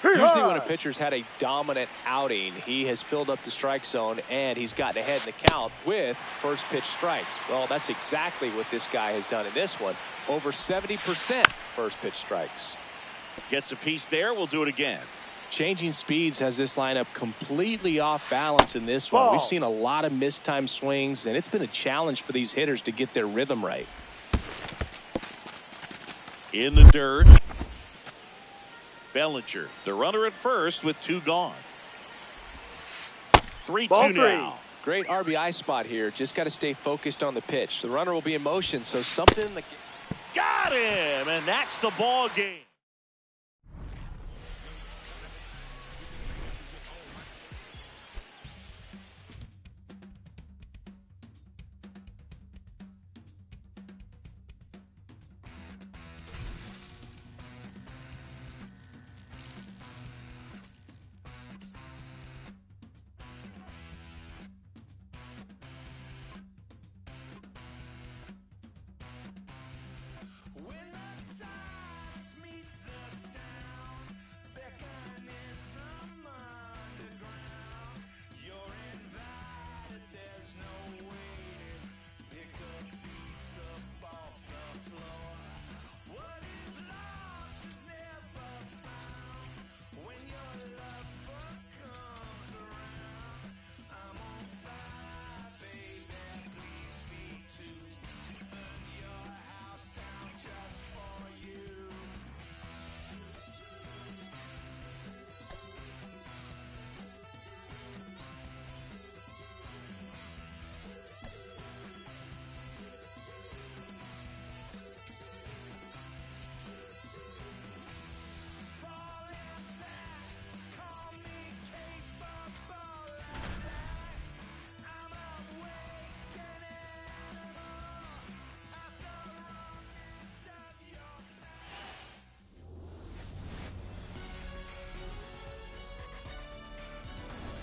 Usually when a pitcher's had a dominant outing, he has filled up the strike zone and he's gotten ahead in the count with first pitch strikes. Well, that's exactly what this guy has done in this one. Over 70% first pitch strikes. Gets a piece there. We'll do it again. Changing speeds has this lineup completely off balance in this one. We've seen a lot of mistimed swings, and it's been a challenge for these hitters to get their rhythm right. In the dirt. Bellinger, the runner at first with 2 gone. 3-2 now. Great RBI spot here. Just got to stay focused on the pitch. The runner will be in motion, so something in the... Got him, and that's the ball game. When the sides meet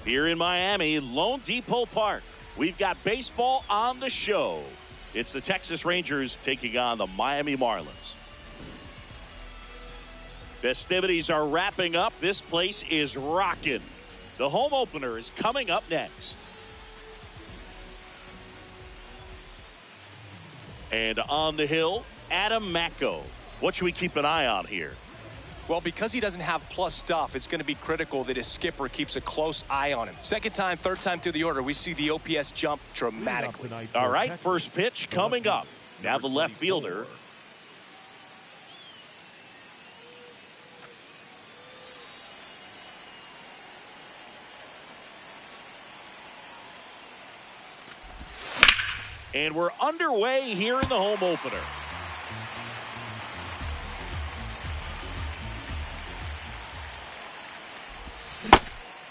Here in Miami, Lone Depot Park, we've got baseball on the show. It's the Texas Rangers taking on the Miami Marlins. Festivities are wrapping up. This place is rocking. The home opener is coming up next. And on the hill, Adam Macko. What should we keep an eye on here? Well, because he doesn't have plus stuff, it's going to be critical that his skipper keeps a close eye on him. Second time, third time through the order, we see the OPS jump dramatically. All right, first pitch coming up. Now the left fielder. And we're underway here in the home opener.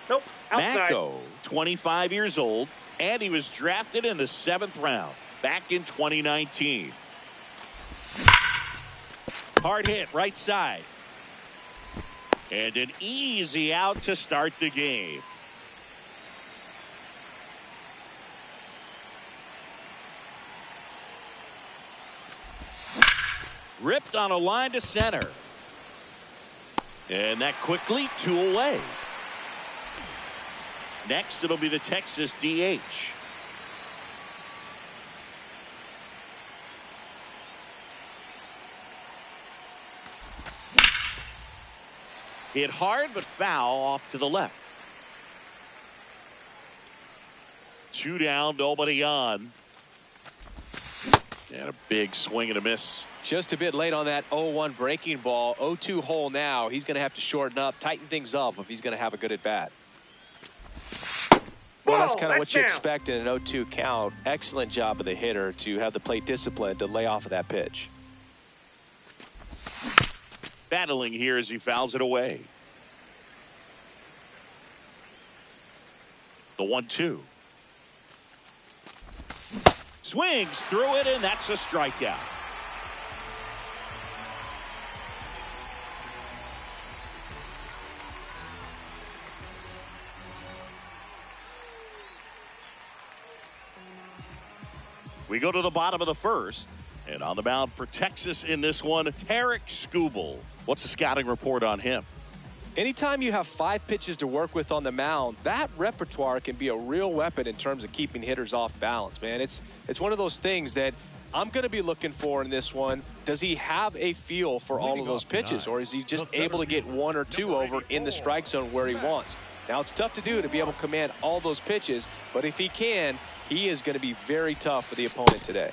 Nope. Outside. Macko, 25 years old, and he was drafted in the 7th round back in 2019. Hard hit right side. And an easy out to start the game. Ripped on a line to center. And that quickly 2 away. Next, it'll be the Texas DH. Hit hard, but foul off to the left. 2 down, nobody on. And a big swing and a miss. Just a bit late on that 0-1 breaking ball. 0-2 hole now. He's going to have to shorten up, tighten things up if he's going to have a good at bat. Well, that's kind of what you expect in an 0-2 count. Excellent job of the hitter to have the plate discipline to lay off of that pitch. Battling here as he fouls it away. The 1-2. Swings through it, and that's a strikeout. We go to the bottom of the first, and on the mound for Texas in this one, Tarek Skubal. What's the scouting report on him? Anytime you have 5 pitches to work with on the mound, that repertoire can be a real weapon in terms of keeping hitters off balance, man. It's one of those things that I'm going to be looking for in this one. Does he have a feel for all of those pitches, or is he just able to get 1 or 2 over in the strike zone where he wants? Now, it's tough to do to be able to command all those pitches, but if he can, he is going to be very tough for the opponent today.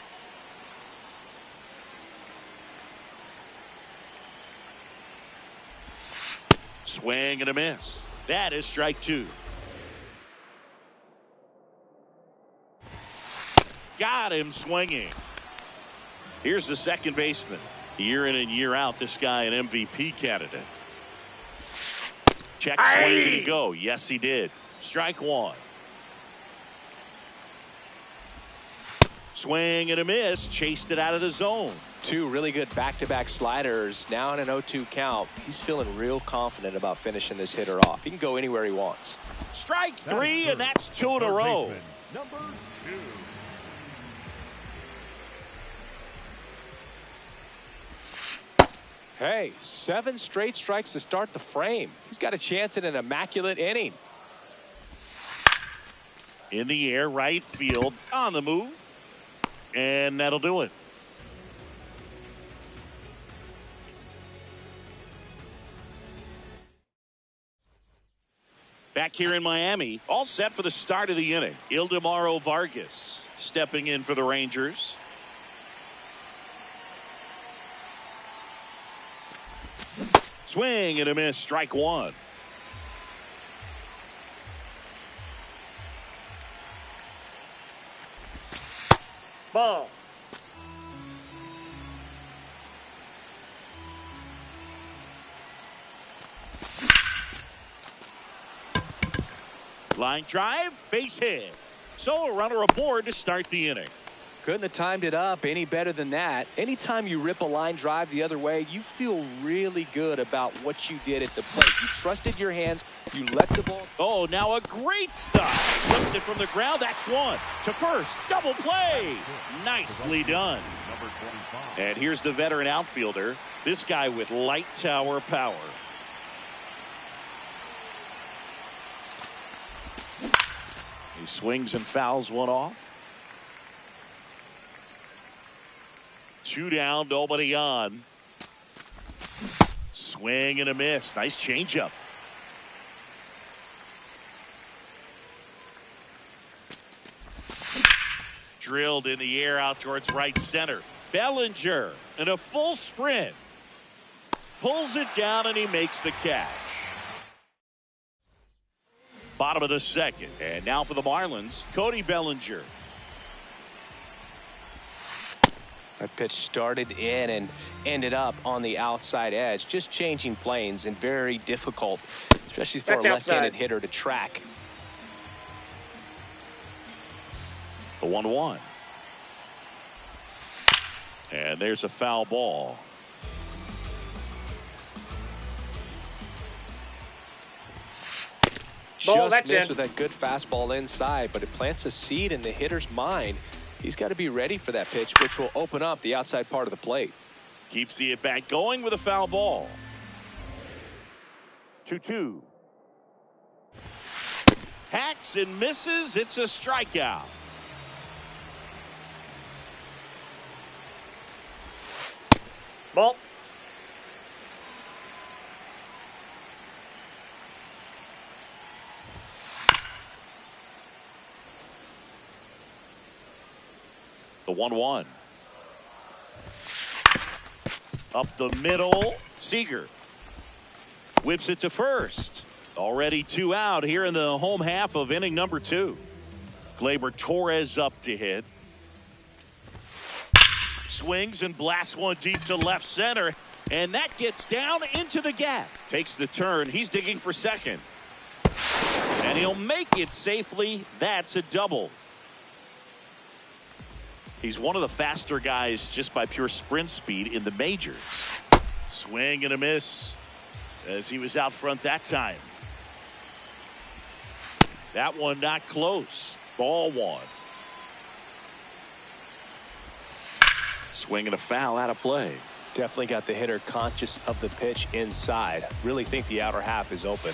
Swing and a miss. That is strike 2. Got him swinging. Here's the second baseman. Year in and year out, this guy an MVP candidate. Check swing. Did he go? Yes, he did. Strike 1. Swing and a miss. Chased it out of the zone. 2 really good back-to-back sliders. Now in an 0-2 count, he's feeling real confident about finishing this hitter off. He can go anywhere he wants. Strike 3, and that's 2 in a row. Number 2. Hey, 7 straight strikes to start the frame. He's got a chance at an immaculate inning. In the air, right field, on the move. And that'll do it. Back here in Miami, all set for the start of the inning. Ildemaro Vargas stepping in for the Rangers. Swing and a miss, strike 1. Ball. Line drive, base hit. So a runner aboard to start the inning. Couldn't have timed it up any better than that. Anytime you rip a line drive the other way, you feel really good about what you did at the plate. You trusted your hands. You let the ball. Oh, now a great stop. Flips it from the ground. That's one. To first. Double play. Nicely done. Number 25. And here's the veteran outfielder. This guy with light tower power. He swings and fouls one off. 2 down, nobody on. Swing and a miss. Nice changeup. Drilled in the air out towards right center. Bellinger in a full sprint. Pulls it down and he makes the catch. Bottom of the second. And now for the Marlins, Cody Bellinger. That pitch started in and ended up on the outside edge. Just changing planes and very difficult, especially for That's a left-handed outside. hitter to track. The 1-1. And there's a foul ball. Ball, Just that's missed in. with that good fastball inside, but it plants a seed in the hitter's mind. He's got to be ready for that pitch, which will open up the outside part of the plate. Keeps the at-bat going with a foul ball. 2-2. Hacks and misses. It's a strikeout. Ball. The 1-1. Up the middle. Seager whips it to first. Already 2 out here in the home half of inning number 2. Gleyber Torres up to hit. Swings and blasts one deep to left center. And that gets down into the gap. Takes the turn. He's digging for second. And he'll make it safely. That's a double. He's one of the faster guys just by pure sprint speed in the majors. Swing and a miss as he was out front that time. That one not close. Ball 1. Swing and a foul out of play. Definitely got the hitter conscious of the pitch inside. Really think the outer half is open.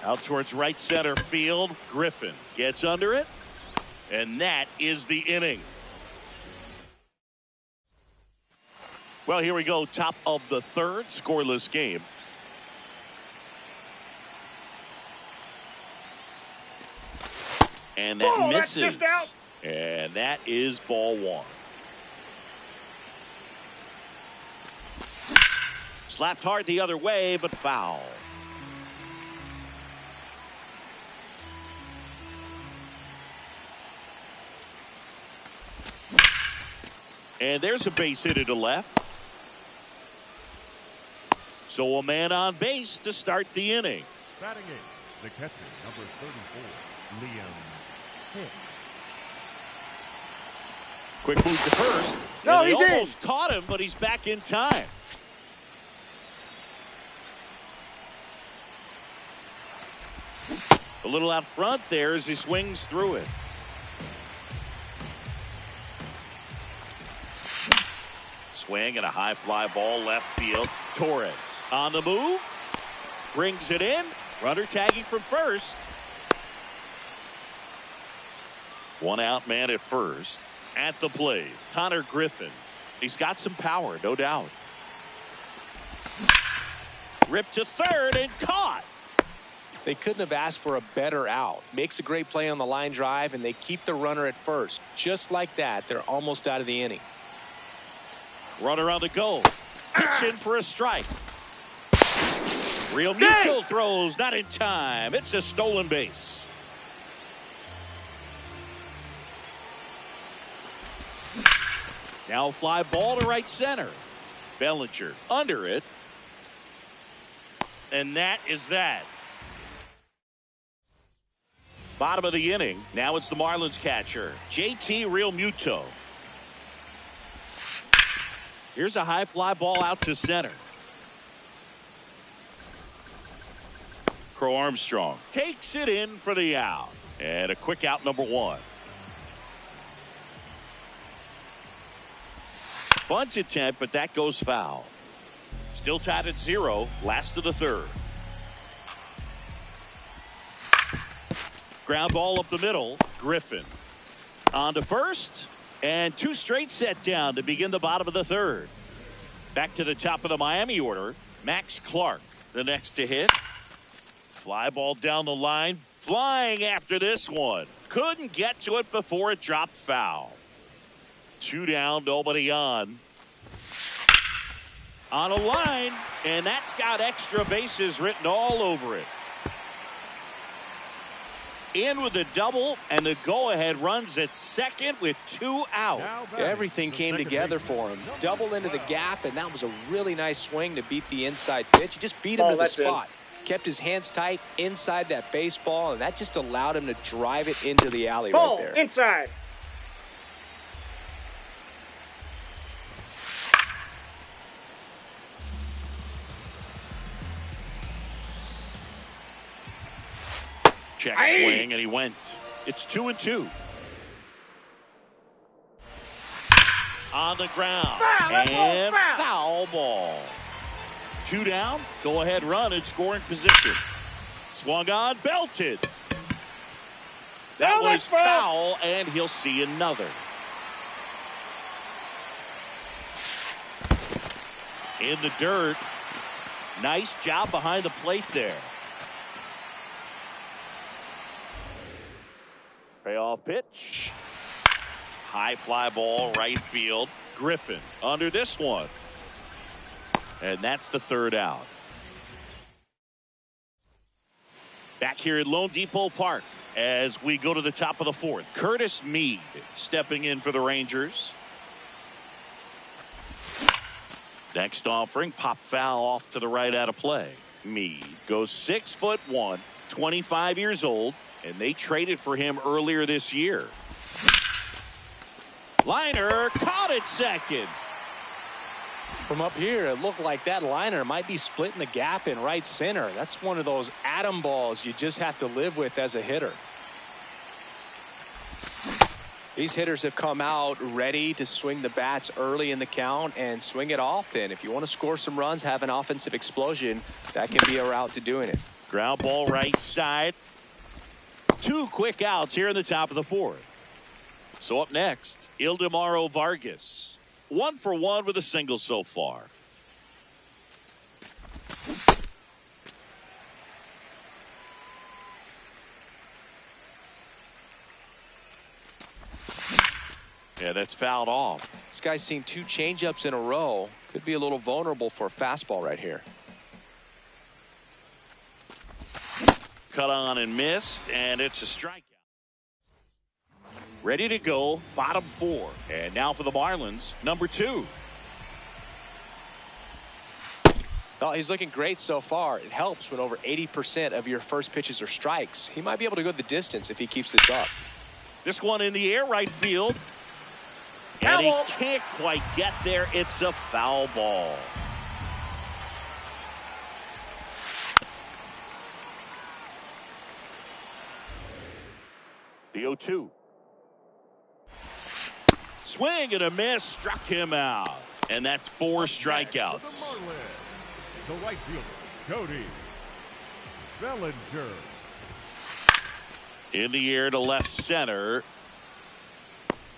Out towards right center field. Griffin gets under it. And that is the inning. Well, here we go. Top of the third. Scoreless game. And that Oh, that's misses. just out. And that is ball 1. Slapped hard the other way, but foul. And there's a base hit to left. So a man on base to start the inning. Batting eighth, the catcher, number 34, Liam Hicks. Quick move to first. No, And they he's in. almost caught him, but he's back in time. A little out front there as he swings through it. Swing and a high fly ball left field. Torres on the move. Brings it in. Runner tagging from first. 1 out man at first. At the plate, Connor Griffin. He's got some power, no doubt. Ripped to third and caught. They couldn't have asked for a better out. Makes a great play on the line drive, and they keep the runner at first. Just like that, they're almost out of the inning. Runner on the go. Pitch in for a strike. Real Muto throws, not in time. It's a stolen base. Now a fly ball to right center. Bellinger under it. And that is that. Bottom of the inning. Now it's the Marlins catcher, JT Real Muto. Here's a high fly ball out to center. Crow Armstrong takes it in for the out. And a quick out, number one. Bunt attempt, but that goes foul. Still tied at 0, last of the third. Ground ball up the middle. Griffin on to first. And 2 straight set down to begin the bottom of the third. Back to the top of the Miami order. Max Clark, the next to hit. Fly ball down the line. Flying after this one. Couldn't get to it before it dropped foul. 2 down, nobody on. On a line, and that's got extra bases written all over it. In with the double, and the go-ahead runs at second with 2 out. Everything came together for him. Double into the gap, and that was a really nice swing to beat the inside pitch. He just beat him to the spot. Kept his hands tight inside that baseball, and that just allowed him to drive it into the alley right there. Inside. Check swing, and he went. It's 2-2. On the ground. And foul ball. 2 down. Go ahead run in scoring position. Swung on, belted. That was foul, and he'll see another. In the dirt. Nice job behind the plate there. Payoff pitch. High fly ball, right field. Griffin under this one. And that's the 3rd out. Back here at Lone Depot Park as we go to the top of the 4th. Curtis Mead stepping in for the Rangers. Next offering, pop foul off to the right out of play. Mead goes 6'1", 25 years old, and they traded for him earlier this year. Liner caught it second. From up here, it looked like that liner might be splitting the gap in right center. That's one of those atom balls you just have to live with as a hitter. These hitters have come out ready to swing the bats early in the count and swing it often. If you want to score some runs, have an offensive explosion, that can be a route to doing it. Ground ball right side. 2 quick outs here in the top of the 4th. So up next, Ildemaro Vargas. 1 for 1 with a single so far. Yeah, that's fouled off. This guy's seen 2 changeups in a row. Could be a little vulnerable for a fastball right here. Cut on and missed, and it's a strikeout. Ready to go, bottom 4. And now for the Marlins, number 2. Well, he's looking great so far. It helps when over 80% of your first pitches are strikes. He might be able to go the distance if he keeps this up. This one in the air, right field. And he can't quite get there. It's a foul ball. The 0-2. Swing and a miss, struck him out. And that's 4 strikeouts. The right fielder, Cody Bellinger. In the air to left center.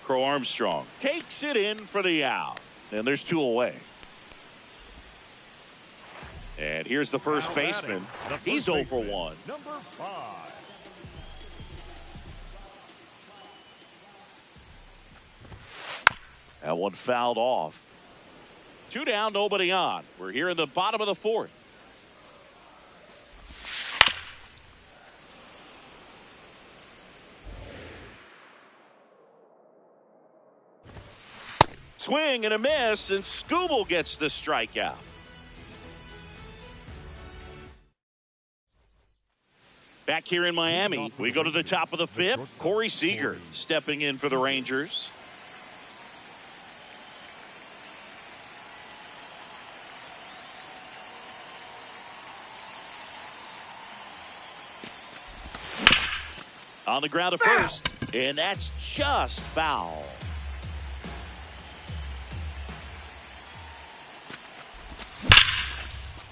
Crow Armstrong takes it in for the out. And there's 2 away. And here's the first baseman. He's 0 for 1. Number 5. That one fouled off. 2 down, nobody on. We're here in the bottom of the 4th. Swing and a miss, and Skubal gets the strikeout. Back here in Miami, we go to the top of the 5th. Corey Seager stepping in for the Rangers. On the ground to first, and that's just foul.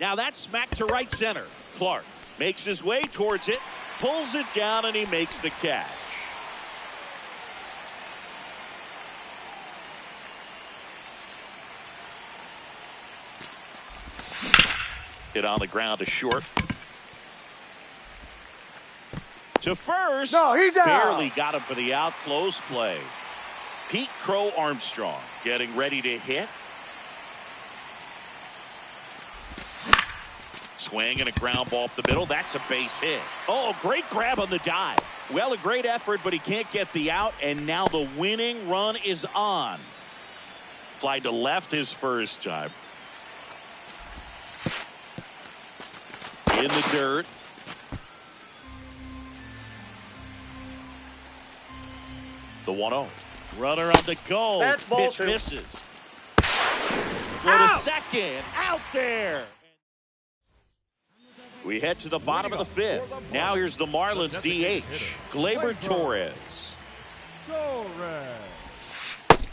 Now that's smacked to right center. Clark makes his way towards it, pulls it down, and he makes the catch. Hit on the ground to short. To first. No, he's out. Barely got him for the out. Close play. Pete Crow Armstrong getting ready to hit. Swing and a ground ball up the middle. That's a base hit. Oh, great grab on the dive. Well, a great effort, but he can't get the out, and now the winning run is on. Fly to left his first time. In the dirt. The 1-0. Runner on the go. That's ball Pitch two. misses. Go to second. Out there. We head to the bottom of the fifth. Now here's the Marlins DH, Gleyber Torres.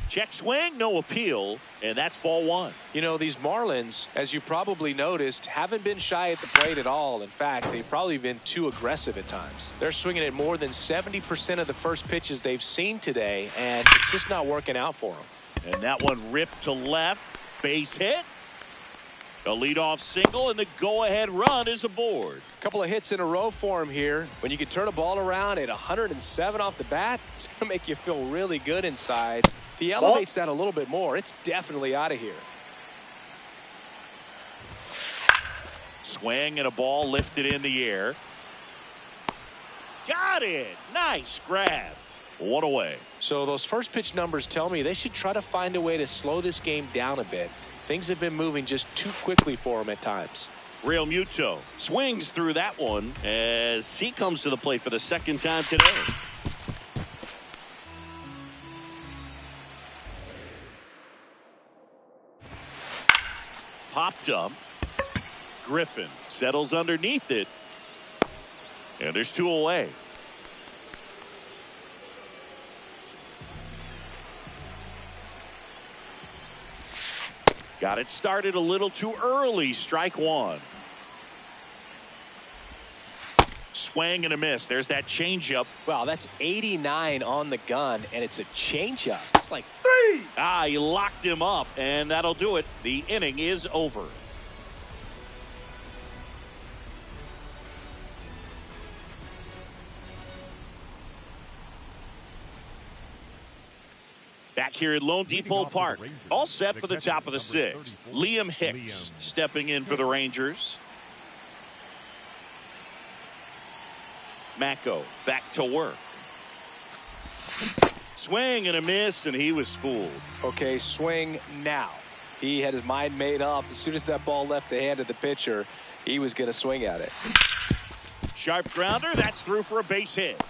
Check swing, no appeal, and that's ball one. You know, these Marlins, as you probably noticed, haven't been shy at the plate at all. In fact, they've probably been too aggressive at times. They're swinging at more than 70% of the first pitches they've seen today, and it's just not working out for them. And that one ripped to left, base hit. A leadoff single, and the go-ahead run is aboard. A couple of hits in a row for him here. When you can turn a ball around at 107 off the bat, it's going to make you feel really good inside. If he elevates that a little bit more, it's definitely out of here. Swing and a ball lifted in the air. Got it. Nice grab. One away. So those first pitch numbers tell me they should try to find a way to slow this game down a bit. Things have been moving just too quickly for him at times. Real Muto swings through that one as he comes to the plate for the second time today. Popped up. Griffin settles underneath it. And there's two away. Got it started a little too early. Strike one. Swing and a miss. There's that changeup. Wow, that's 89 on the gun, and it's a changeup. It's like Three. He locked him up, and that'll do it. The inning is over. Back here at Lone Depot Park, all set for the top of the sixth. Liam Hicks stepping in for the Rangers. Mako back to work. Swing and a miss, and he was fooled. Okay, swing now. He had his mind made up. As soon as that ball left the hand of the pitcher, he was going to swing at it. Sharp grounder, that's through for a base hit.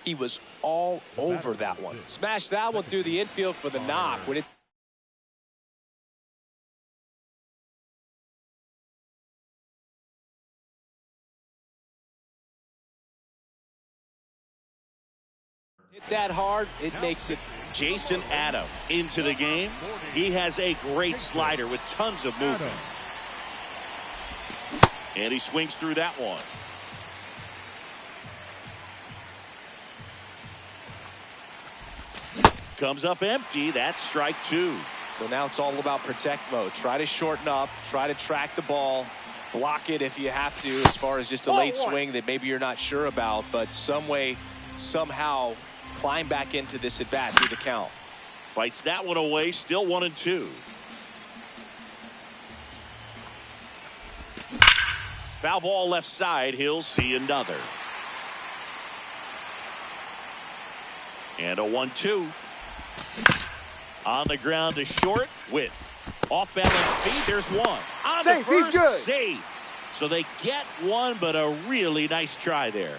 He was all over that one. Smashed that one through the infield for the knock. When it hit that hard, it makes it. Jason Adam into the game. He has a great slider with tons of movement. And he swings through that one. Comes up empty. That's strike two. So now it's all about protect mode. Try to shorten up. Try to track the ball. Block it if you have to, as far as just a late swing that maybe you're not sure about. But some way, somehow, climb back into this at bat through the count. Fights that one away. Still 1-2. Foul ball left side. He'll see another. And a 1-2. On the ground to short. Witt. Off balance feet. There's one. On the first. He's good. Save. So they get one, but a really nice try there.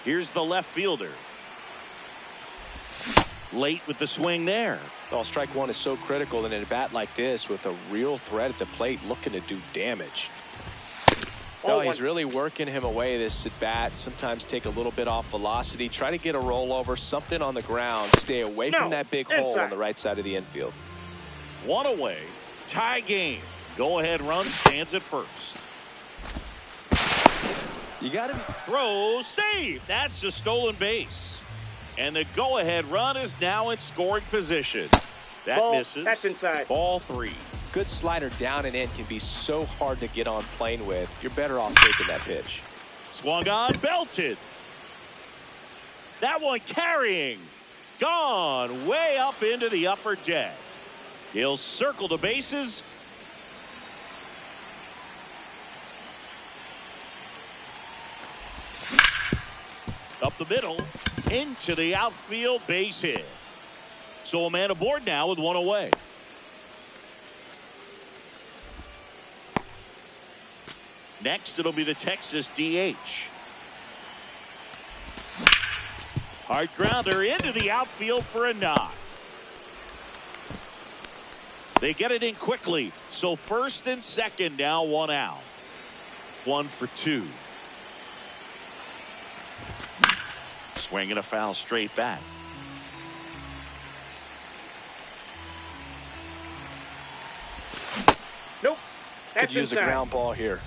Here's the left fielder. Late with the swing there. Well, strike one is so critical in a bat like this with a real threat at the plate looking to do damage. No, he's really working him away, this at bat. Sometimes take a little bit off velocity. Try to get a rollover, something on the ground. Stay away from that big hole on the right side of the infield. One away. Tie game. Go-ahead run stands at first. You got to be. Throw, save. That's a stolen base. And the go-ahead run is now in scoring position. That Ball. misses. That's inside. Ball 3. Good slider down and in can be so hard to get on plane with. You're better off taking that pitch. Swung on, belted. That one carrying. Gone way up into the upper deck. He'll circle the bases. Up the middle, into the outfield, base hit. So a man aboard now with one away. Next, it'll be the Texas DH. Hard grounder into the outfield for a knock. They get it in quickly. So first and second now, one out. 1 for 2. Swinging a foul straight back. Nope. That's Could use inside. a ground ball here.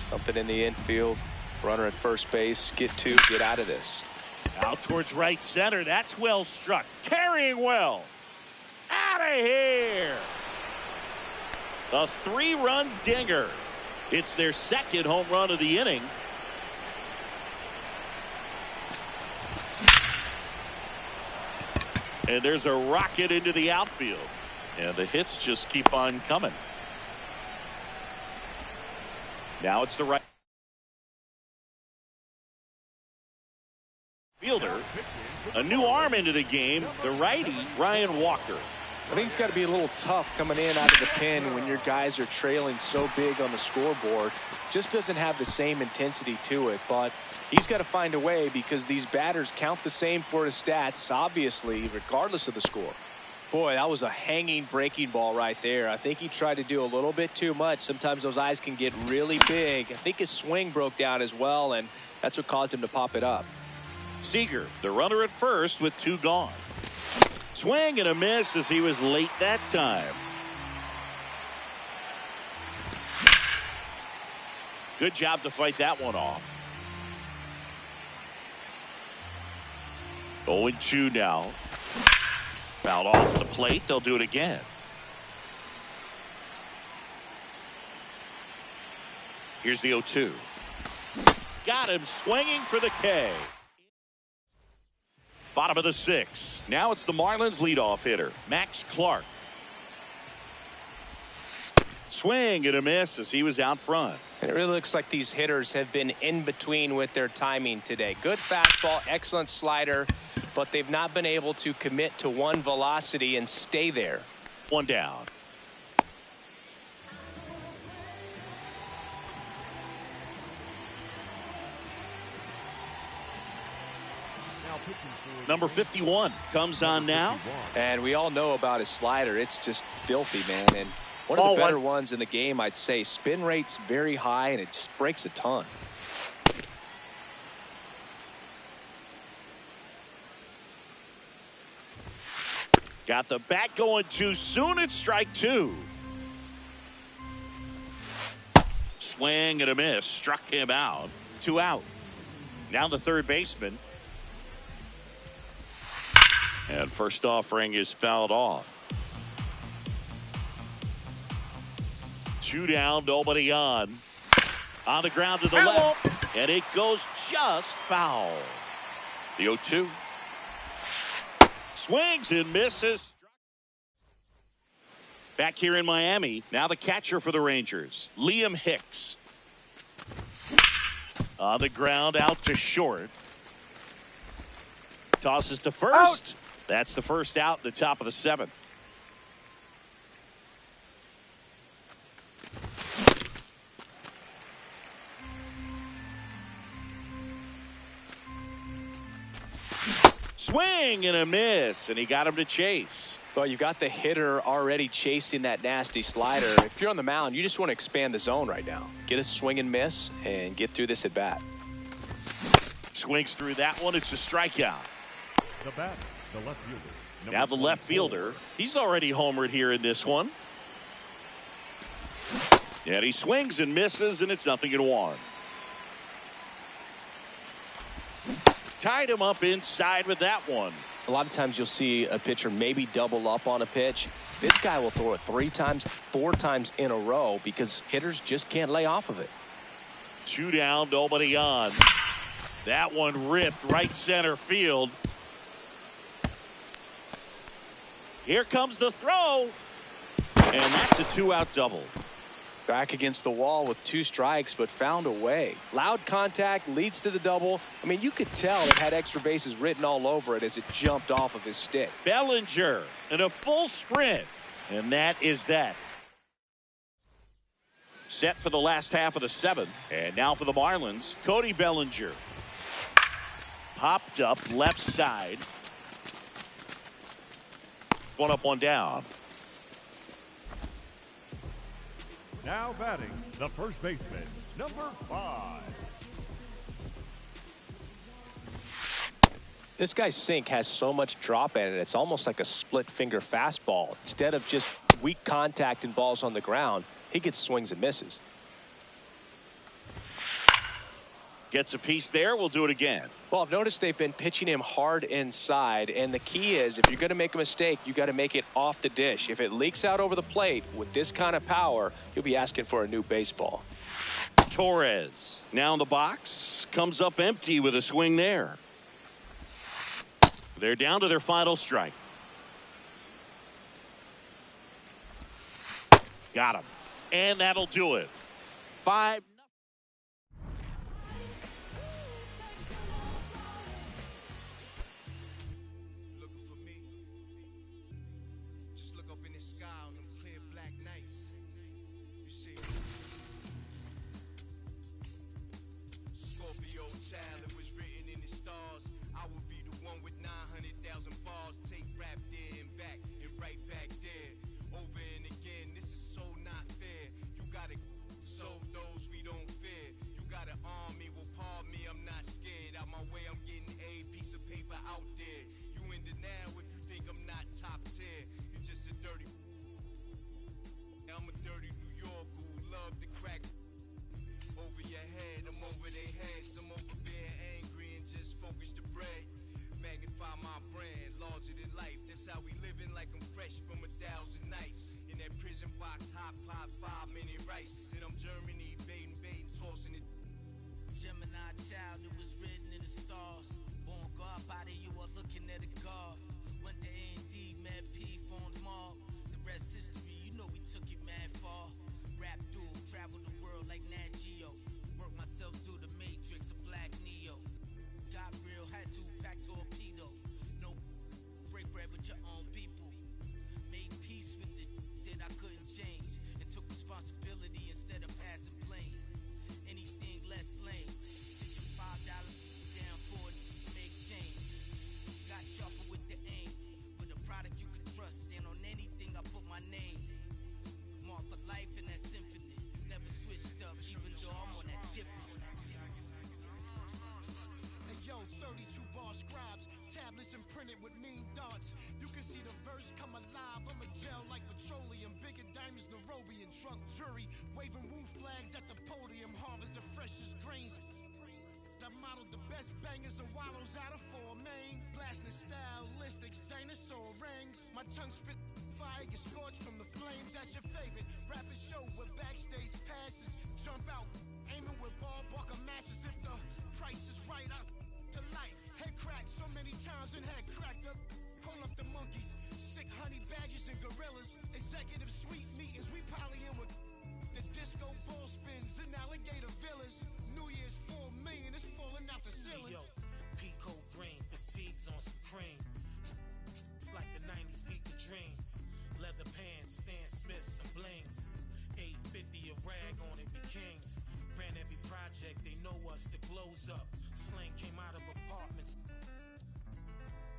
Something in the infield. Runner at first base. Get out of this. Out towards right center. That's well struck. Carrying well. Out of here. A 3-run dinger. It's their second home run of the inning. And there's a rocket into the outfield. And the hits just keep on coming. Now it's the right fielder. A new arm into the game. The righty, Ryan Walker. I think it's got to be a little tough coming in out of the pen when your guys are trailing so big on the scoreboard. Just doesn't have the same intensity to it, but he's got to find a way because these batters count the same for his stats, obviously, regardless of the score. Boy, that was a hanging breaking ball right there. I think he tried to do a little bit too much. Sometimes those eyes can get really big. I think his swing broke down as well, and that's what caused him to pop it up. Seager, the runner at first with 2 gone. Swing and a miss as he was late that time. Good job to fight that one off. 0-2 now. Fouled off the plate. They'll do it again. Here's the 0-2. Got him swinging for the K. Bottom of the 6th. Now it's the Marlins leadoff hitter, Max Clark. Swing and a miss as he was out front. And it really looks like these hitters have been in between with their timing today. Good fastball, excellent slider, but they've not been able to commit to one velocity and stay there. 1 down. Number 51 comes on now. And we all know about his slider. It's just filthy, man. And one of Ball the better 1. ones in the game, I'd say. Spin rate's very high, and it just breaks a ton. Got the bat going too soon. It's strike 2. Swing and a miss. Struck him out. 2 out. Now the third baseman. And first offering is fouled off. 2 down, nobody on. On the ground to the left. And it goes just foul. The 0-2. Swings and misses. Back here in Miami, now the catcher for the Rangers, Liam Hicks. On the ground, out to short. Tosses to first. Out. That's the first out, the top of the 7th. Swing and a miss, and he got him to chase. Well, you've got the hitter already chasing that nasty slider. If you're on the mound, you just want to expand the zone right now. Get a swing and miss and get through this at bat. Swings through that one. It's a strikeout. The batter, the left fielder. Now the left fielder. He's already homered here in this one. And he swings and misses, and it's 0-1. Tied him up inside with that one. A lot of times you'll see a pitcher maybe double up on a pitch. This guy will throw it 3 times, 4 times in a row because hitters just can't lay off of it. 2 down, nobody on. That one ripped right center field. Here comes the throw. And that's a 2-out double. Back against the wall with 2 strikes, but found a way. Loud contact leads to the double. I mean, you could tell it had extra bases written all over it as it jumped off of his stick. Bellinger in a full sprint. And that is that. Set for the last half of the 7th. And now for the Marlins, Cody Bellinger. Popped up left side. 1 up, 1 down. Now batting, the first baseman, number 5. This guy's sink has so much drop in it, it's almost like a split finger fastball. Instead of just weak contact and balls on the ground, he gets swings and misses. Gets a piece there. We'll do it again. Well, I've noticed they've been pitching him hard inside, and the key is if you're going to make a mistake, you got to make it off the dish. If it leaks out over the plate with this kind of power, you'll be asking for a new baseball. Torres now in the box, comes up empty with a swing there. They're down to their final strike. Got him. And that'll do it. 5. Tongue spit fire, get scorched from the flames at your favorite rapid show with backstage passes. Jump out, aiming with ball bucker masses. If the price is right, out to life. Head cracked so many times and head cracked up. Pull up the monkeys, sick honey badgers and gorillas. Executive suite meetings, we poly in with the disco ball spins and alligator villas. New Year's 4 million is falling out the ceiling. Yo, Pico green, fatigues on some cream. It's like the 90s beat the dream. Leather pants, Stan Smiths and blings. 850 a rag on it, we kings. Ran every project, they know us, the glow's up. Slang came out of apartments.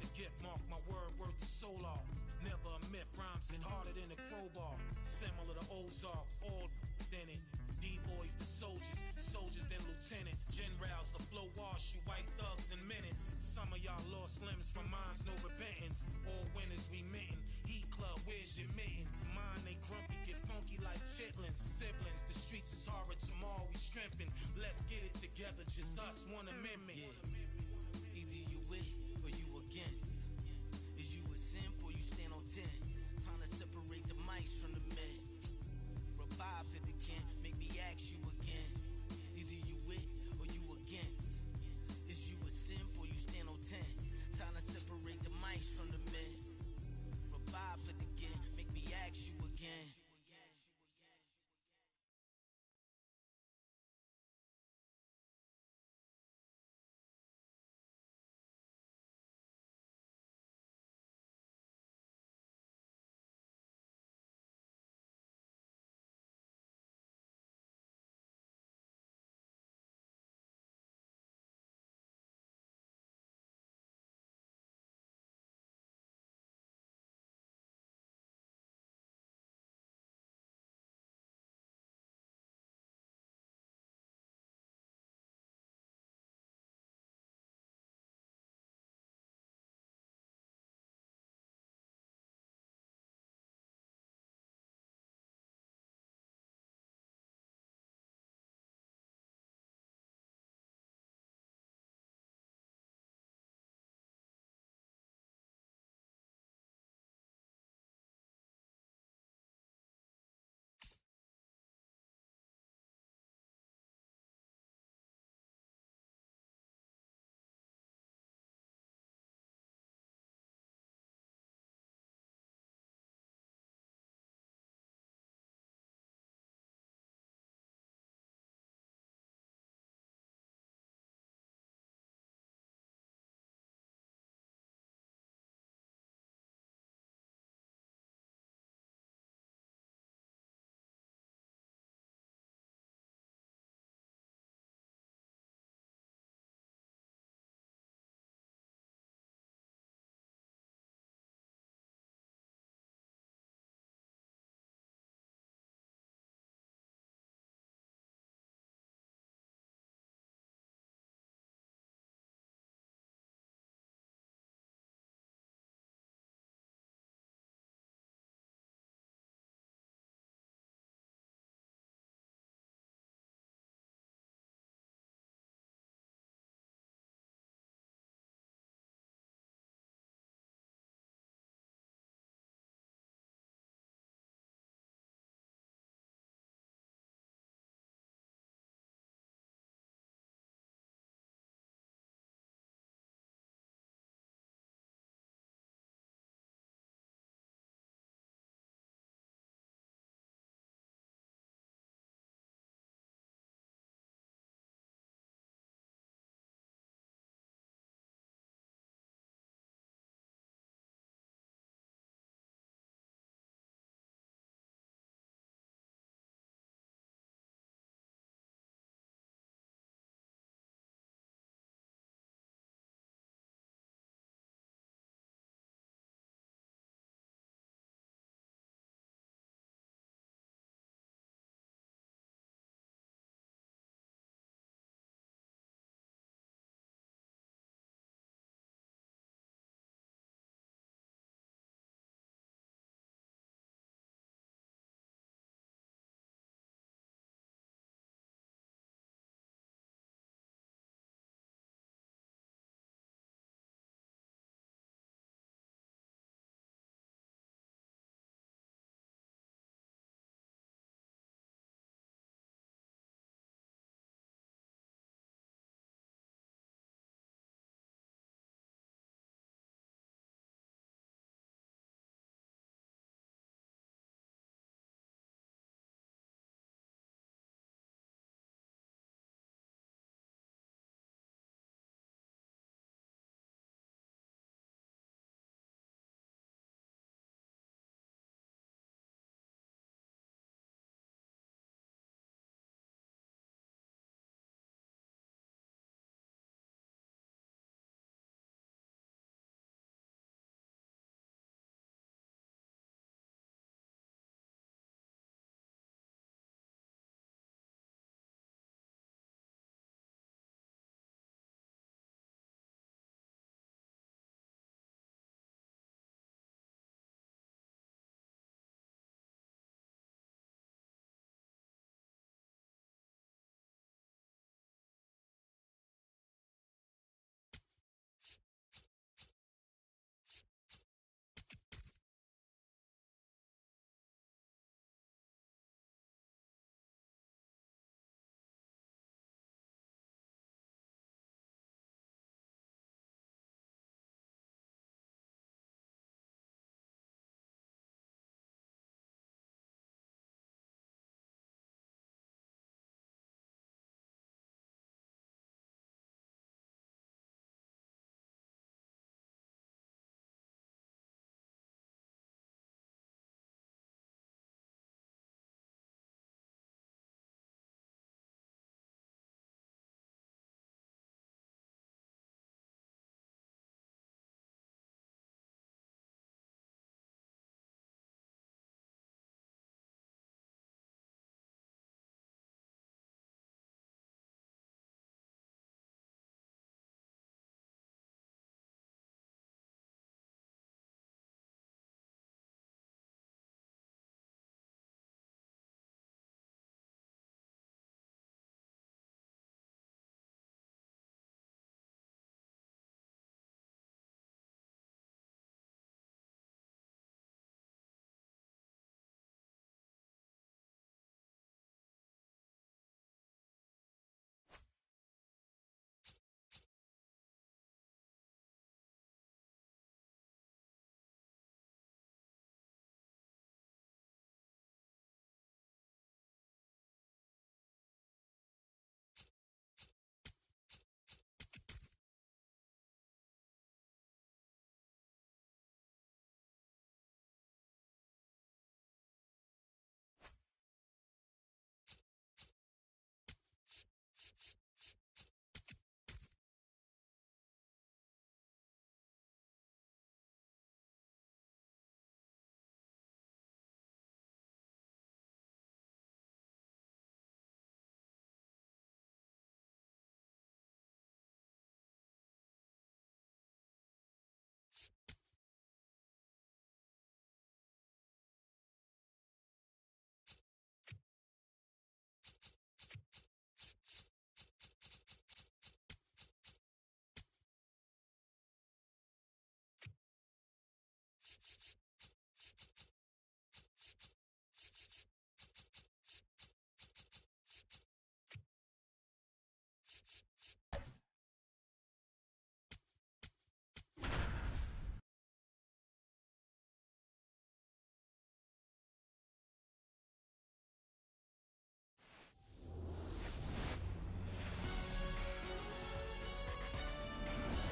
The gift mark, my word, worth the soul off. Never admit rhymes hit harder than a crowbar. Similar to Ozark, all in it. D-boys, the soldiers, soldiers then lieutenants. Generals, the flow wash, you white thugs in minutes. Some of y'all lost limbs from minds, no repentance. All winners we mitten. Heat club, where's your mittens? Mine, they grumpy, get funky like chitlins. Siblings, the streets is horrid, tomorrow we strengthen. Let's get it together, just us, one amendment. Yeah. Either you with or you against. Is you a simp or you stand on 10? Time to separate the mice from the men. Revive it again, make me ask you again. Either you with or you against. Is you a simp or you stand on 10? Time to separate the mice from the men. Revive it again, make me ask you again.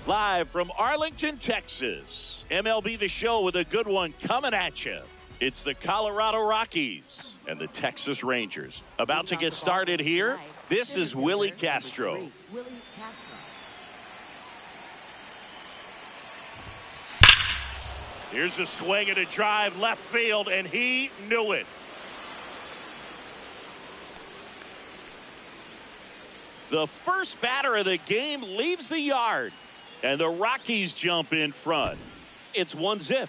Live from Arlington, Texas, MLB The Show with a good one coming at you. It's the Colorado Rockies and the Texas Rangers. About to get started here. This is Willie Castro. Here's a swing and a drive left field, and he knew it. The first batter of the game leaves the yard, and the Rockies jump in front. It's 1-0.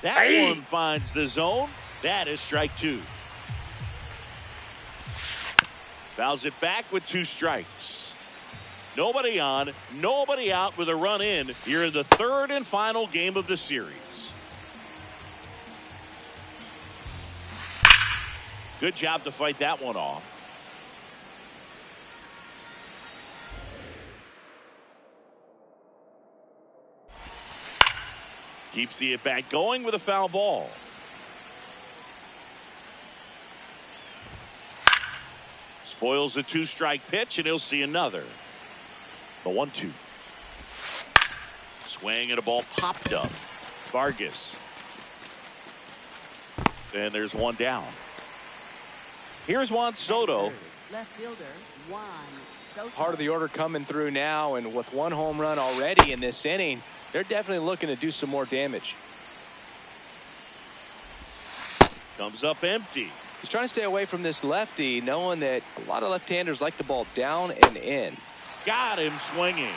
That one finds the zone. That is strike two. Fouls it back with 2 strikes. Nobody on, nobody out with a run in here in the third and final game of the series. Good job to fight that one off. Keeps the at-bat going with a foul ball. Spoils the 2-strike pitch, and he'll see another. The 1-2. Swing and a ball popped up. Vargas. And there's one down. Here's Juan Soto. Left fielder, Juan Soto. Part of the order coming through now, and with 1 home run already in this inning, they're definitely looking to do some more damage. Comes up empty. He's trying to stay away from this lefty, knowing that a lot of left-handers like the ball down and in. Got him swinging.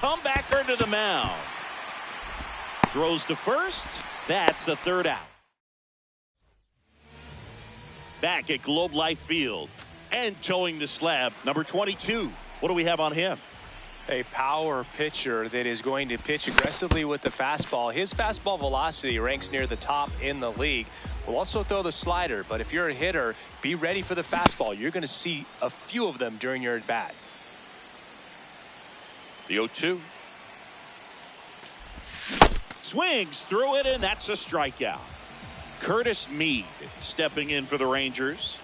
Comebacker to the mound. Throws to first. That's the 3rd out. Back at Globe Life Field and towing the slab, number 22. What do we have on him? A power pitcher that is going to pitch aggressively with the fastball. His fastball velocity ranks near the top in the league. Will also throw the slider, but if you're a hitter, be ready for the fastball. You're going to see a few of them during your at-bat. The 0-2. Swings through it, and that's a strikeout. Curtis Mead stepping in for the Rangers.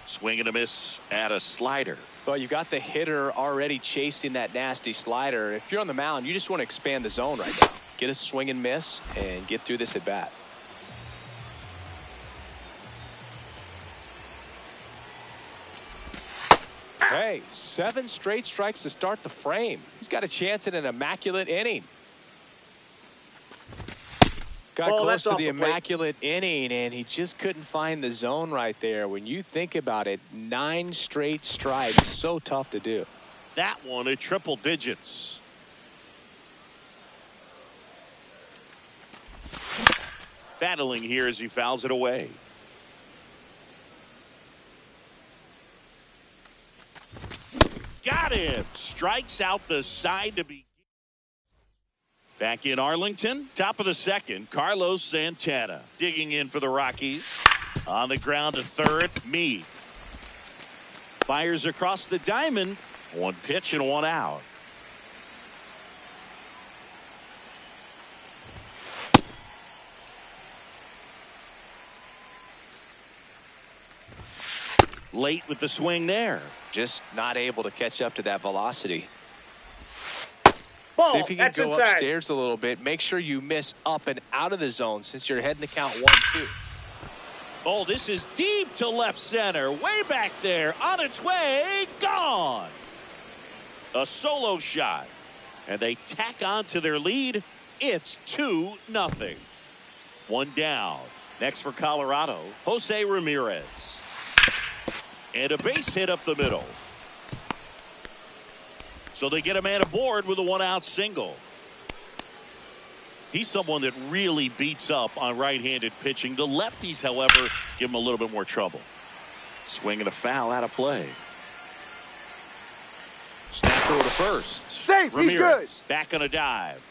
Swing and a miss at a slider. Well, you got the hitter already chasing that nasty slider. If you're on the mound, you just want to expand the zone right now. Get a swing and miss and get through this at bat. Hey, 7 straight strikes to start the frame. He's got a chance at an immaculate inning. Got close to the immaculate inning, and he just couldn't find the zone right there. When you think about it, 9 straight strikes, so tough to do. That one at triple digits. Battling here as he fouls it away. Got him. Strikes out the side to be. Back in Arlington, top of the 2nd, Carlos Santana digging in for the Rockies. On the ground to 3rd, Meade. Fires across the diamond. 1 pitch and 1 out. Late with the swing there. Just not able to catch up to that velocity. Ball. See if you can That's go inside. upstairs a little bit. Make sure you miss up and out of the zone since you're heading to count 1-2. Oh, this is deep to left center. Way back there. On its way. Gone. A solo shot. And they tack on to their lead. It's 2-0. 1 down. Next for Colorado, Jose Ramirez. And a base hit up the middle. So they get a man aboard with a 1-out single. He's someone that really beats up on right-handed pitching. The lefties, however, give him a little bit more trouble. Swinging a foul out of play. Snap throw to first. Safe. Ramirez He's good. back on a dive.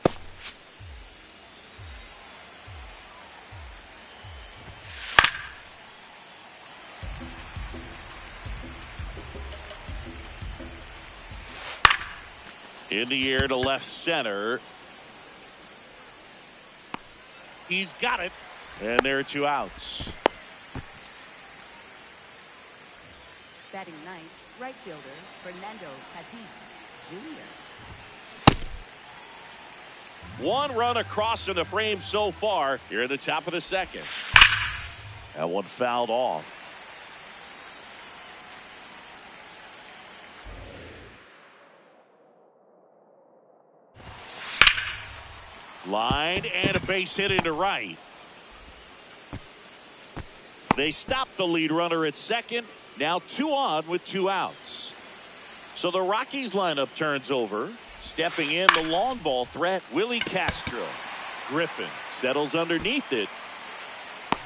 In the air to left center. He's got it. And there are 2 outs. Batting ninth, right fielder Fernando Tatis Jr. 1 run across in the frame so far here at the top of the second. That one fouled off. Line and a base hit into right. They stop the lead runner at second. Now 2 on with 2 outs. So the Rockies lineup turns over. Stepping in the long ball threat, Willie Castro. Griffin settles underneath it.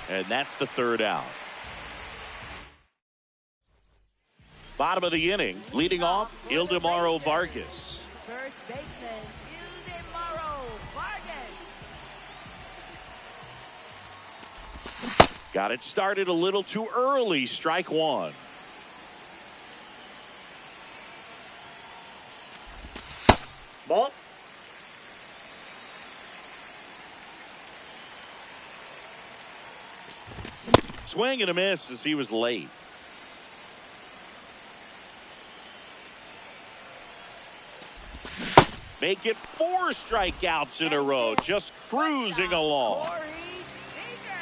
And that's the 3rd out. Bottom of the inning, leading off, Ildemaro Vargas. First baseman Ildemaro Vargas. Got it started a little too early. Strike 1. Ball. Swing and a miss as he was late. Make it 4 strikeouts in a row. Just cruising along. Corey Seager.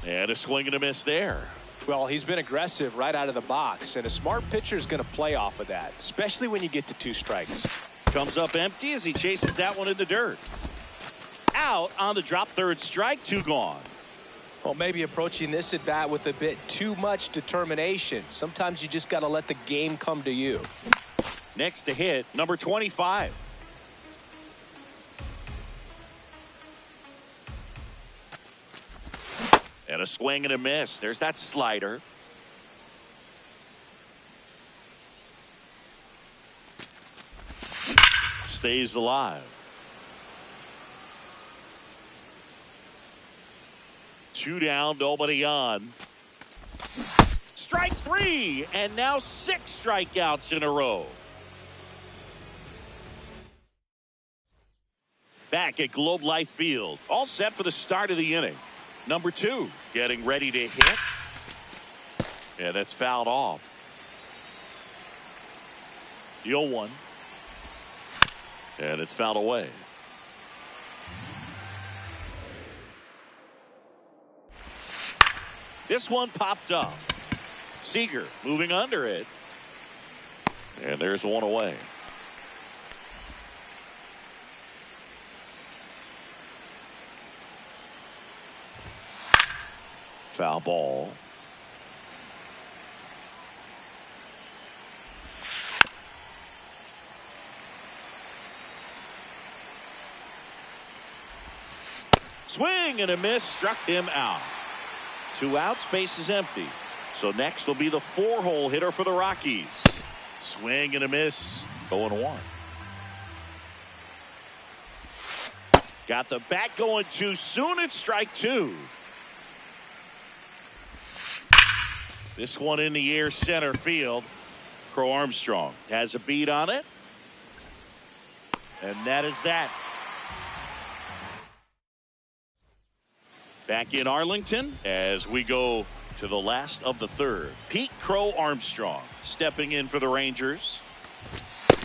And a swing and a miss there. Well, he's been aggressive right out of the box, and a smart pitcher is going to play off of that, especially when you get to 2 strikes. Comes up empty as he chases that one in the dirt. Out on the drop, 3rd strike, 2 gone. Well, maybe approaching this at bat with a bit too much determination. Sometimes you just got to let the game come to you. Next to hit, number 25. And a swing and a miss. There's that slider. Stays alive. 2 down, nobody on. Strike 3, and now 6 strikeouts in a row. Back at Globe Life Field, all set for the start of the inning. Number 2 getting ready to hit. Yeah, that's fouled off. The 0-1. And it's fouled away. This one popped up. Seager moving under it. And there's 1 away. Foul ball. Swing and a miss, struck him out. 2 outs, base is empty. So next will be the 4-hole hitter for the Rockies. Swing and a miss, going 1. Got the bat going too soon. It's strike 2. This one in the air center field. Crow Armstrong has a beat on it. And that is that. Back in Arlington as we go to the last of the 3rd. Pete Crow Armstrong stepping in for the Rangers.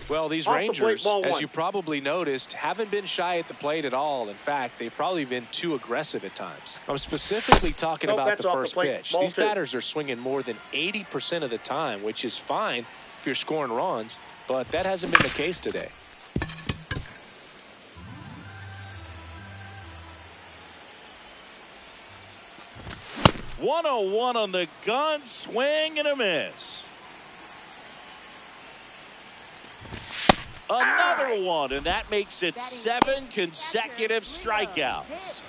Well, these Off the Rangers, plate, ball as 1. you probably noticed, haven't been shy at the plate at all. In fact, they've probably been too aggressive at times. I'm specifically talking Nope, about that's the off the first plate, pitch. ball These 2. batters are swinging more than 80% of the time, which is fine. if you're scoring runs, but that hasn't been the case today. .101 on the gun, swing and a miss. Another one, and that makes it 7 consecutive strikeouts.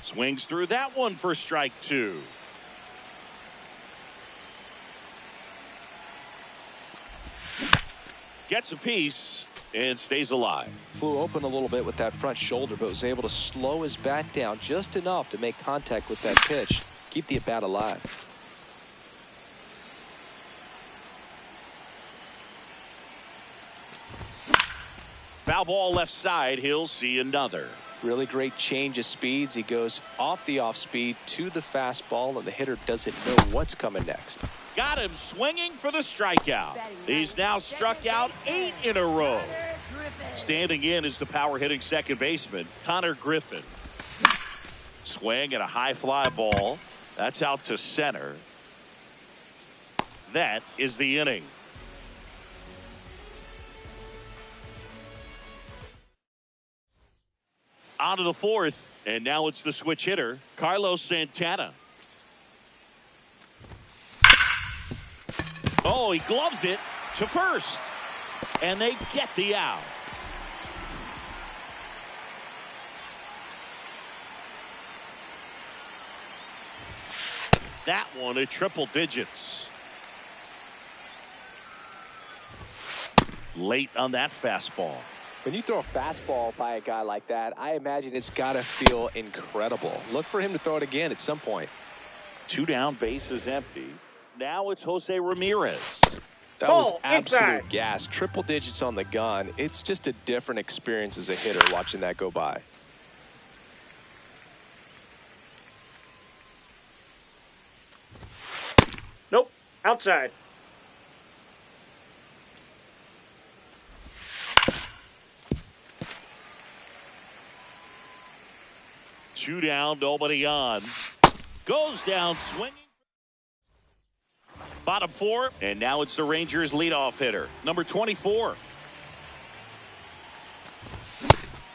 Swings through that one for strike 2. Gets a piece and stays alive. Flew open a little bit with that front shoulder, but was able to slow his bat down just enough to make contact with that pitch. Keep the at-bat alive. Foul ball left side. He'll see another. Really great change of speeds. He goes off the off-speed to the fastball, and the hitter doesn't know what's coming next. Got him swinging for the strikeout. He's now struck out 8 in a row. Standing in is the power-hitting second baseman, Connor Griffin. Swing and a high fly ball. That's out to center. That is the inning. On to the fourth, and now it's the switch hitter, Carlos Santana. Oh, he gloves it to first, and they get the out. That one at triple digits. Late on that fastball. When you throw a fastball by a guy like that, I imagine it's got to feel incredible. Look for him to throw it again at some point. 2 down, bases empty. Now it's Jose Ramirez. That was absolute gas. Triple digits on the gun. It's just a different experience as a hitter watching that go by. Nope. Outside. Two down, nobody on. Goes down swinging. Bottom 4, and now it's the Rangers leadoff hitter, number 24.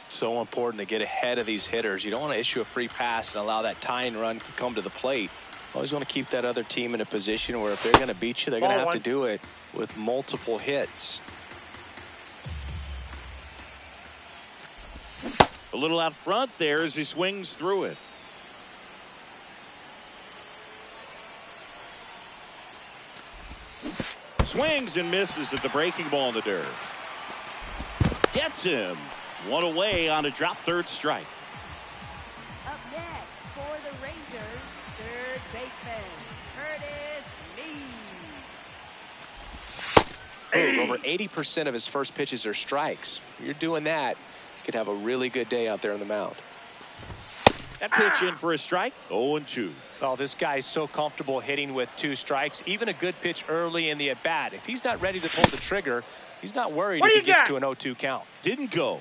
So important to get ahead of these hitters. You don't want to issue a free pass and allow that tying run to come to the plate. Always want to keep that other team in a position where if they're going to beat you, they're going to have to do it with multiple hits. A little out front there as he swings through it. Swings and misses at the breaking ball in the dirt. Gets him. One away on a drop third strike. Up next for the Rangers, third baseman, Curtis Lee. Over 80% of his first pitches are strikes. You're doing that, you could have a really good day out there on the mound. That pitch in for a strike, 0-2. Oh, this guy's so comfortable hitting with 2 strikes. Even a good pitch early in the at-bat. If he's not ready to pull the trigger, he's not worried if he gets to an 0-2 count. Didn't go.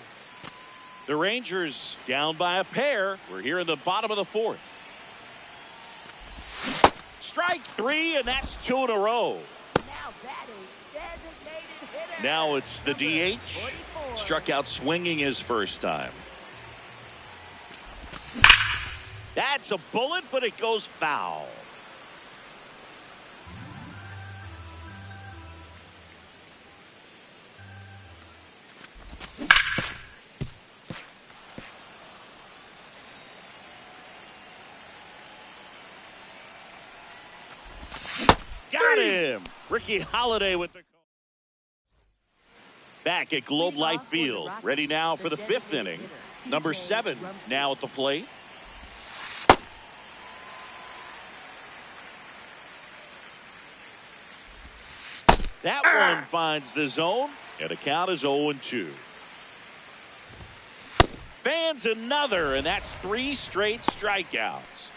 The Rangers down by a pair. We're here in the bottom of the 4th. Strike 3, and that's 2 in a row. Now batting, designated hitter. Now it's the DH. 44. Struck out swinging his first time. That's a bullet, but it goes foul. Got him. Ricky Holiday with the call. Back at Globe Life Field. Ready now for the 5th inning. Number 7 now at the plate. That one finds the zone, and the count is 0-2. Fans another, and that's 3 straight strikeouts.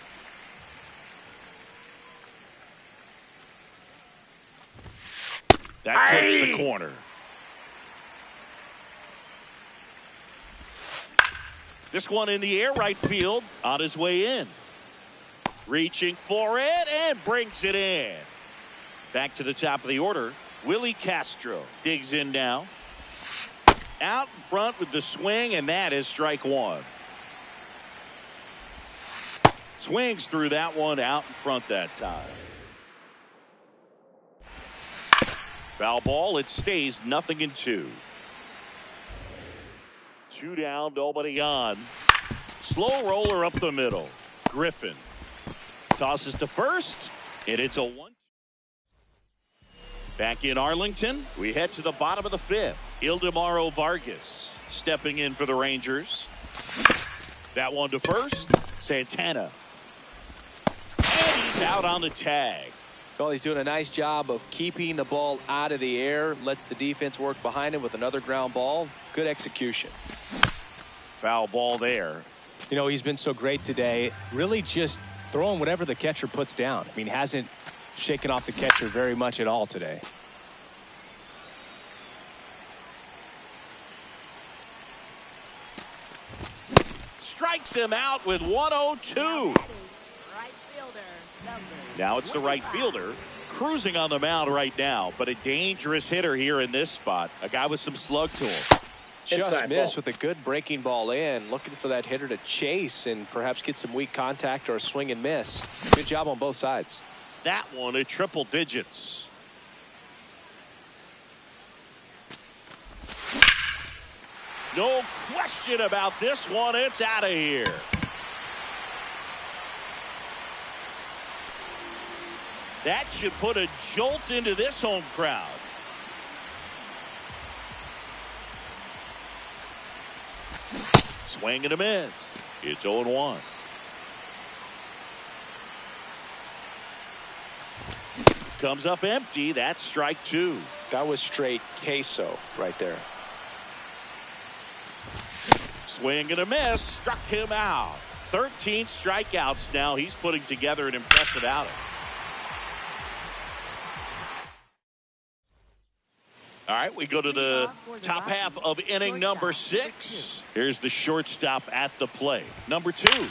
That takes the corner. This one in the air, right field, on his way in. Reaching for it and brings it in. Back to the top of the order, Willie Castro digs in now. Out in front with the swing, and that is strike one. Swings through that one out in front that time. Foul ball, it stays 0-2. 2 down, nobody on. Slow roller up the middle. Griffin tosses to first, and it's a 1. Back in Arlington, we head to the bottom of the 5th. Ildemaro Vargas stepping in for the Rangers. That one to first, Santana. And he's out on the tag. Well, he's doing a nice job of keeping the ball out of the air. Lets the defense work behind him with another ground ball. Good execution. Foul ball there. You know, he's been so great today. Really just throwing whatever the catcher puts down. I mean, hasn't shaken off the catcher very much at all today. Strikes him out with 102. Now it's the right fielder cruising on the mound right now, but a dangerous hitter here in this spot. A guy with some slug to him. Just missed with a good breaking ball in. Looking for that hitter to chase and perhaps get some weak contact or a swing and miss. Good job on both sides. That one at triple digits. No question about this one. It's out of here. That should put a jolt into this home crowd. Swing and a miss. It's 0-1. Comes up empty. That's strike two. That was straight queso right there. Swing and a miss. Struck him out. 13 strikeouts now. He's putting together an impressive outing. All right, we go to the top half of inning number 6. Here's the shortstop at the plate. Number 2.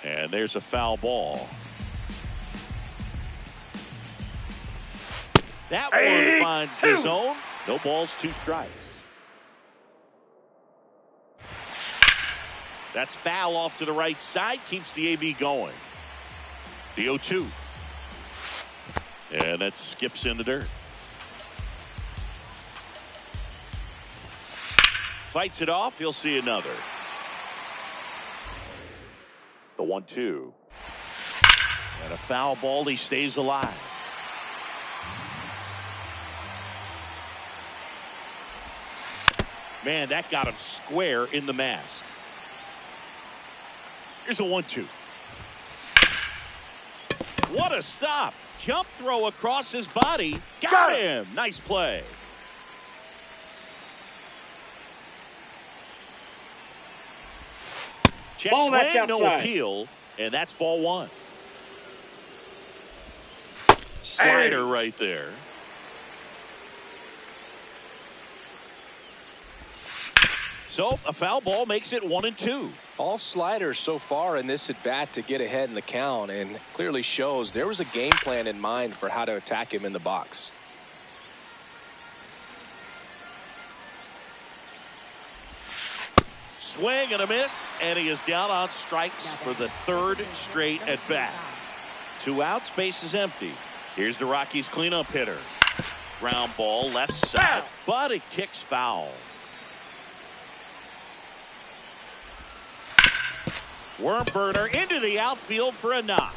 And there's a foul ball. That one finds the zone. No balls, 2 strikes. That's foul off to the right side. Keeps the AB going. The 0-2. And that skips in the dirt. Fights it off. He'll see another. The 1-2. And a foul ball. He stays alive. Man, that got him square in the mask. Here's a 1-2. What a stop. Jump throw across his body. Got him. Nice play. Check Ball, swing, that's outside. no appeal, and that's ball 1. Slider right there. So a foul ball makes it 1-2. All sliders so far in this at bat to get ahead in the count, and clearly shows there was a game plan in mind for how to attack him in the box. Swing and a miss, and he is down on strikes for the 3rd straight at bat. 2 outs, base is empty. Here's the Rockies cleanup hitter. Ground ball left side, but it kicks foul. Worm burner into the outfield for a knock.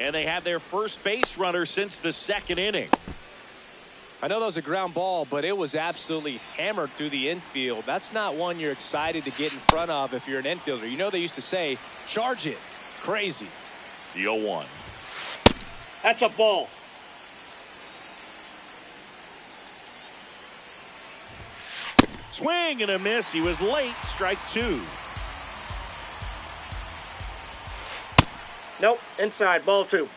And they have their first base runner since the 2nd inning. I know that was a ground ball, but it was absolutely hammered through the infield. That's not one you're excited to get in front of if you're an infielder. You know they used to say, charge it. Crazy. The 0-1. That's a ball. Swing and a miss. He was late. Strike 2. Nope, inside, ball 2.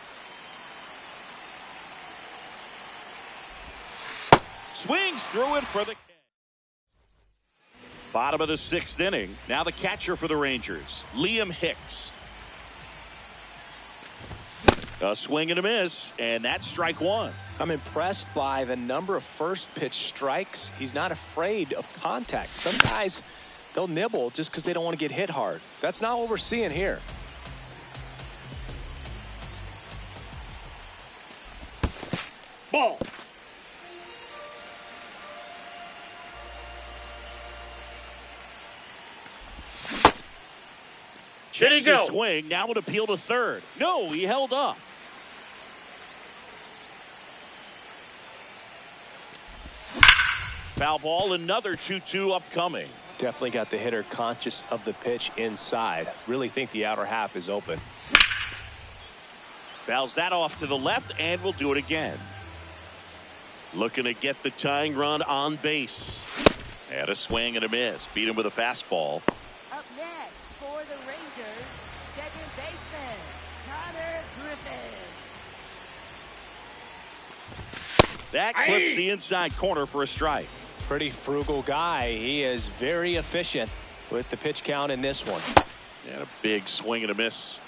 Swings through it for the Bottom of the 6th inning. Now the catcher for the Rangers, Liam Hicks. A swing and a miss, and that's strike one. I'm impressed by the number of first pitch strikes. He's not afraid of contact. Some guys, they'll nibble just because they don't want to get hit hard. That's not what we're seeing here. Ball. Did he Checks go? his swing. Now an appeal to third. No, he held up. Foul ball, another 2-2 upcoming. Definitely got the hitter conscious of the pitch inside. Really think the outer half is open. Fouls that off to the left, and will do it again. Looking to get the tying run on base. Had a swing and a miss. Beat him with a fastball. Up next for the Rangers, second baseman, Connor Griffin. That clips the inside corner for a strike. Pretty frugal guy. He is very efficient with the pitch count in this one. And a big swing and a miss.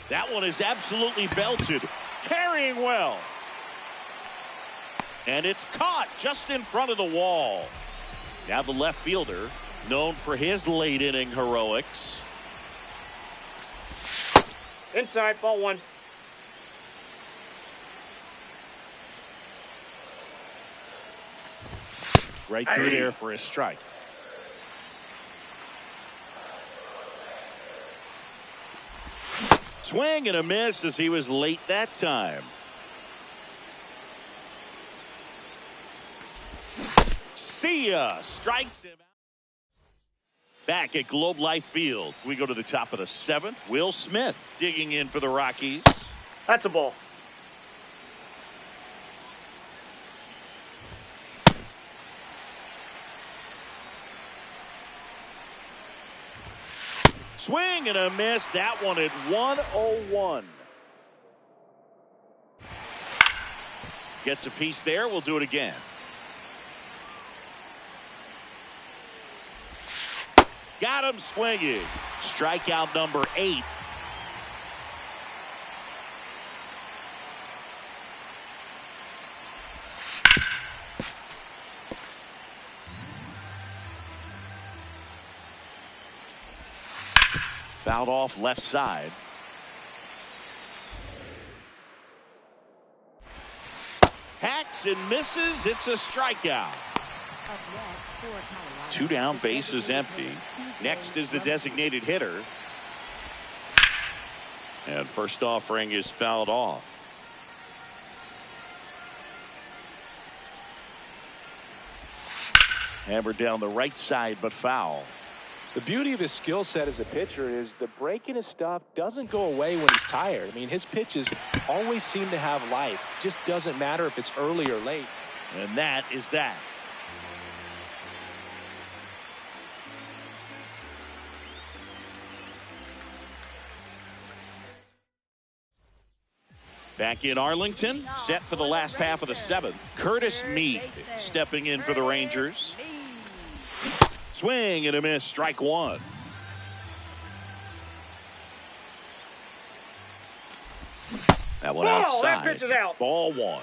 That one is absolutely belted. Carrying well. And it's caught just in front of the wall. Now the left fielder, known for his late inning heroics. Inside, ball one. Right through there for a strike. Swing and a miss as he was late that time. See ya. Strikes him out. Back at Globe Life Field, we go to the top of the 7th. Will Smith digging in for the Rockies. That's a ball. Swing and a miss. That one at 101. Gets a piece there. We'll do it again. Got him swinging. Strikeout number 8. Fouled off left side. Hacks and misses. It's a strikeout. 2 down, base is empty. Next is the designated hitter. And first offering is fouled off. Hammered down the right side, but foul. The beauty of his skill set as a pitcher is the break in his stuff doesn't go away when he's tired. I mean, his pitches always seem to have life. It just doesn't matter if it's early or late. And that is that. Back in Arlington, set for the last half of the 7th. Curtis Mead stepping in for the Rangers. Swing and a miss, strike one. That one outside. That pitch is out. Ball one.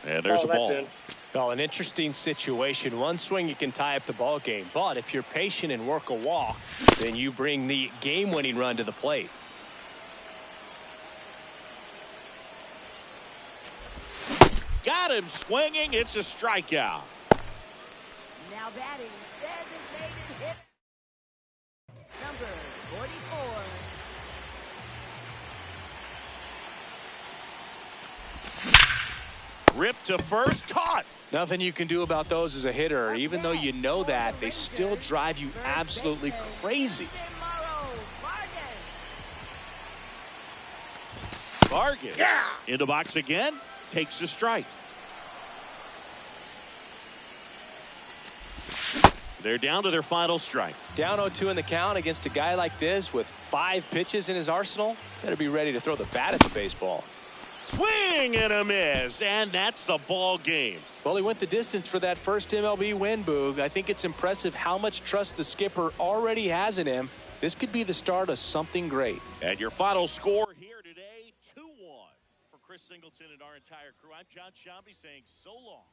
And there's a ball. In. Well, an interesting situation. One swing you can tie up the ball game, but if you're patient and work a walk, then you bring the game-winning run to the plate. Got him swinging. It's a strikeout. Now batting, designated hitter, number 44. Ripped to first, caught. Nothing you can do about those as a hitter. Even though you know that, they still drive you absolutely crazy. Vargas in the box again, takes a strike. They're down to their final strike. Down 0-2 in the count against a guy like this with 5 pitches in his arsenal. Better be ready to throw the bat at the baseball. Swing and a miss, and that's the ball game. Well, he went the distance for that first MLB win, Boog. I think it's impressive how much trust the skipper already has in him. This could be the start of something great. And your final score here today, 2-1. For Chris Singleton and our entire crew, I'm John Shambi saying so long.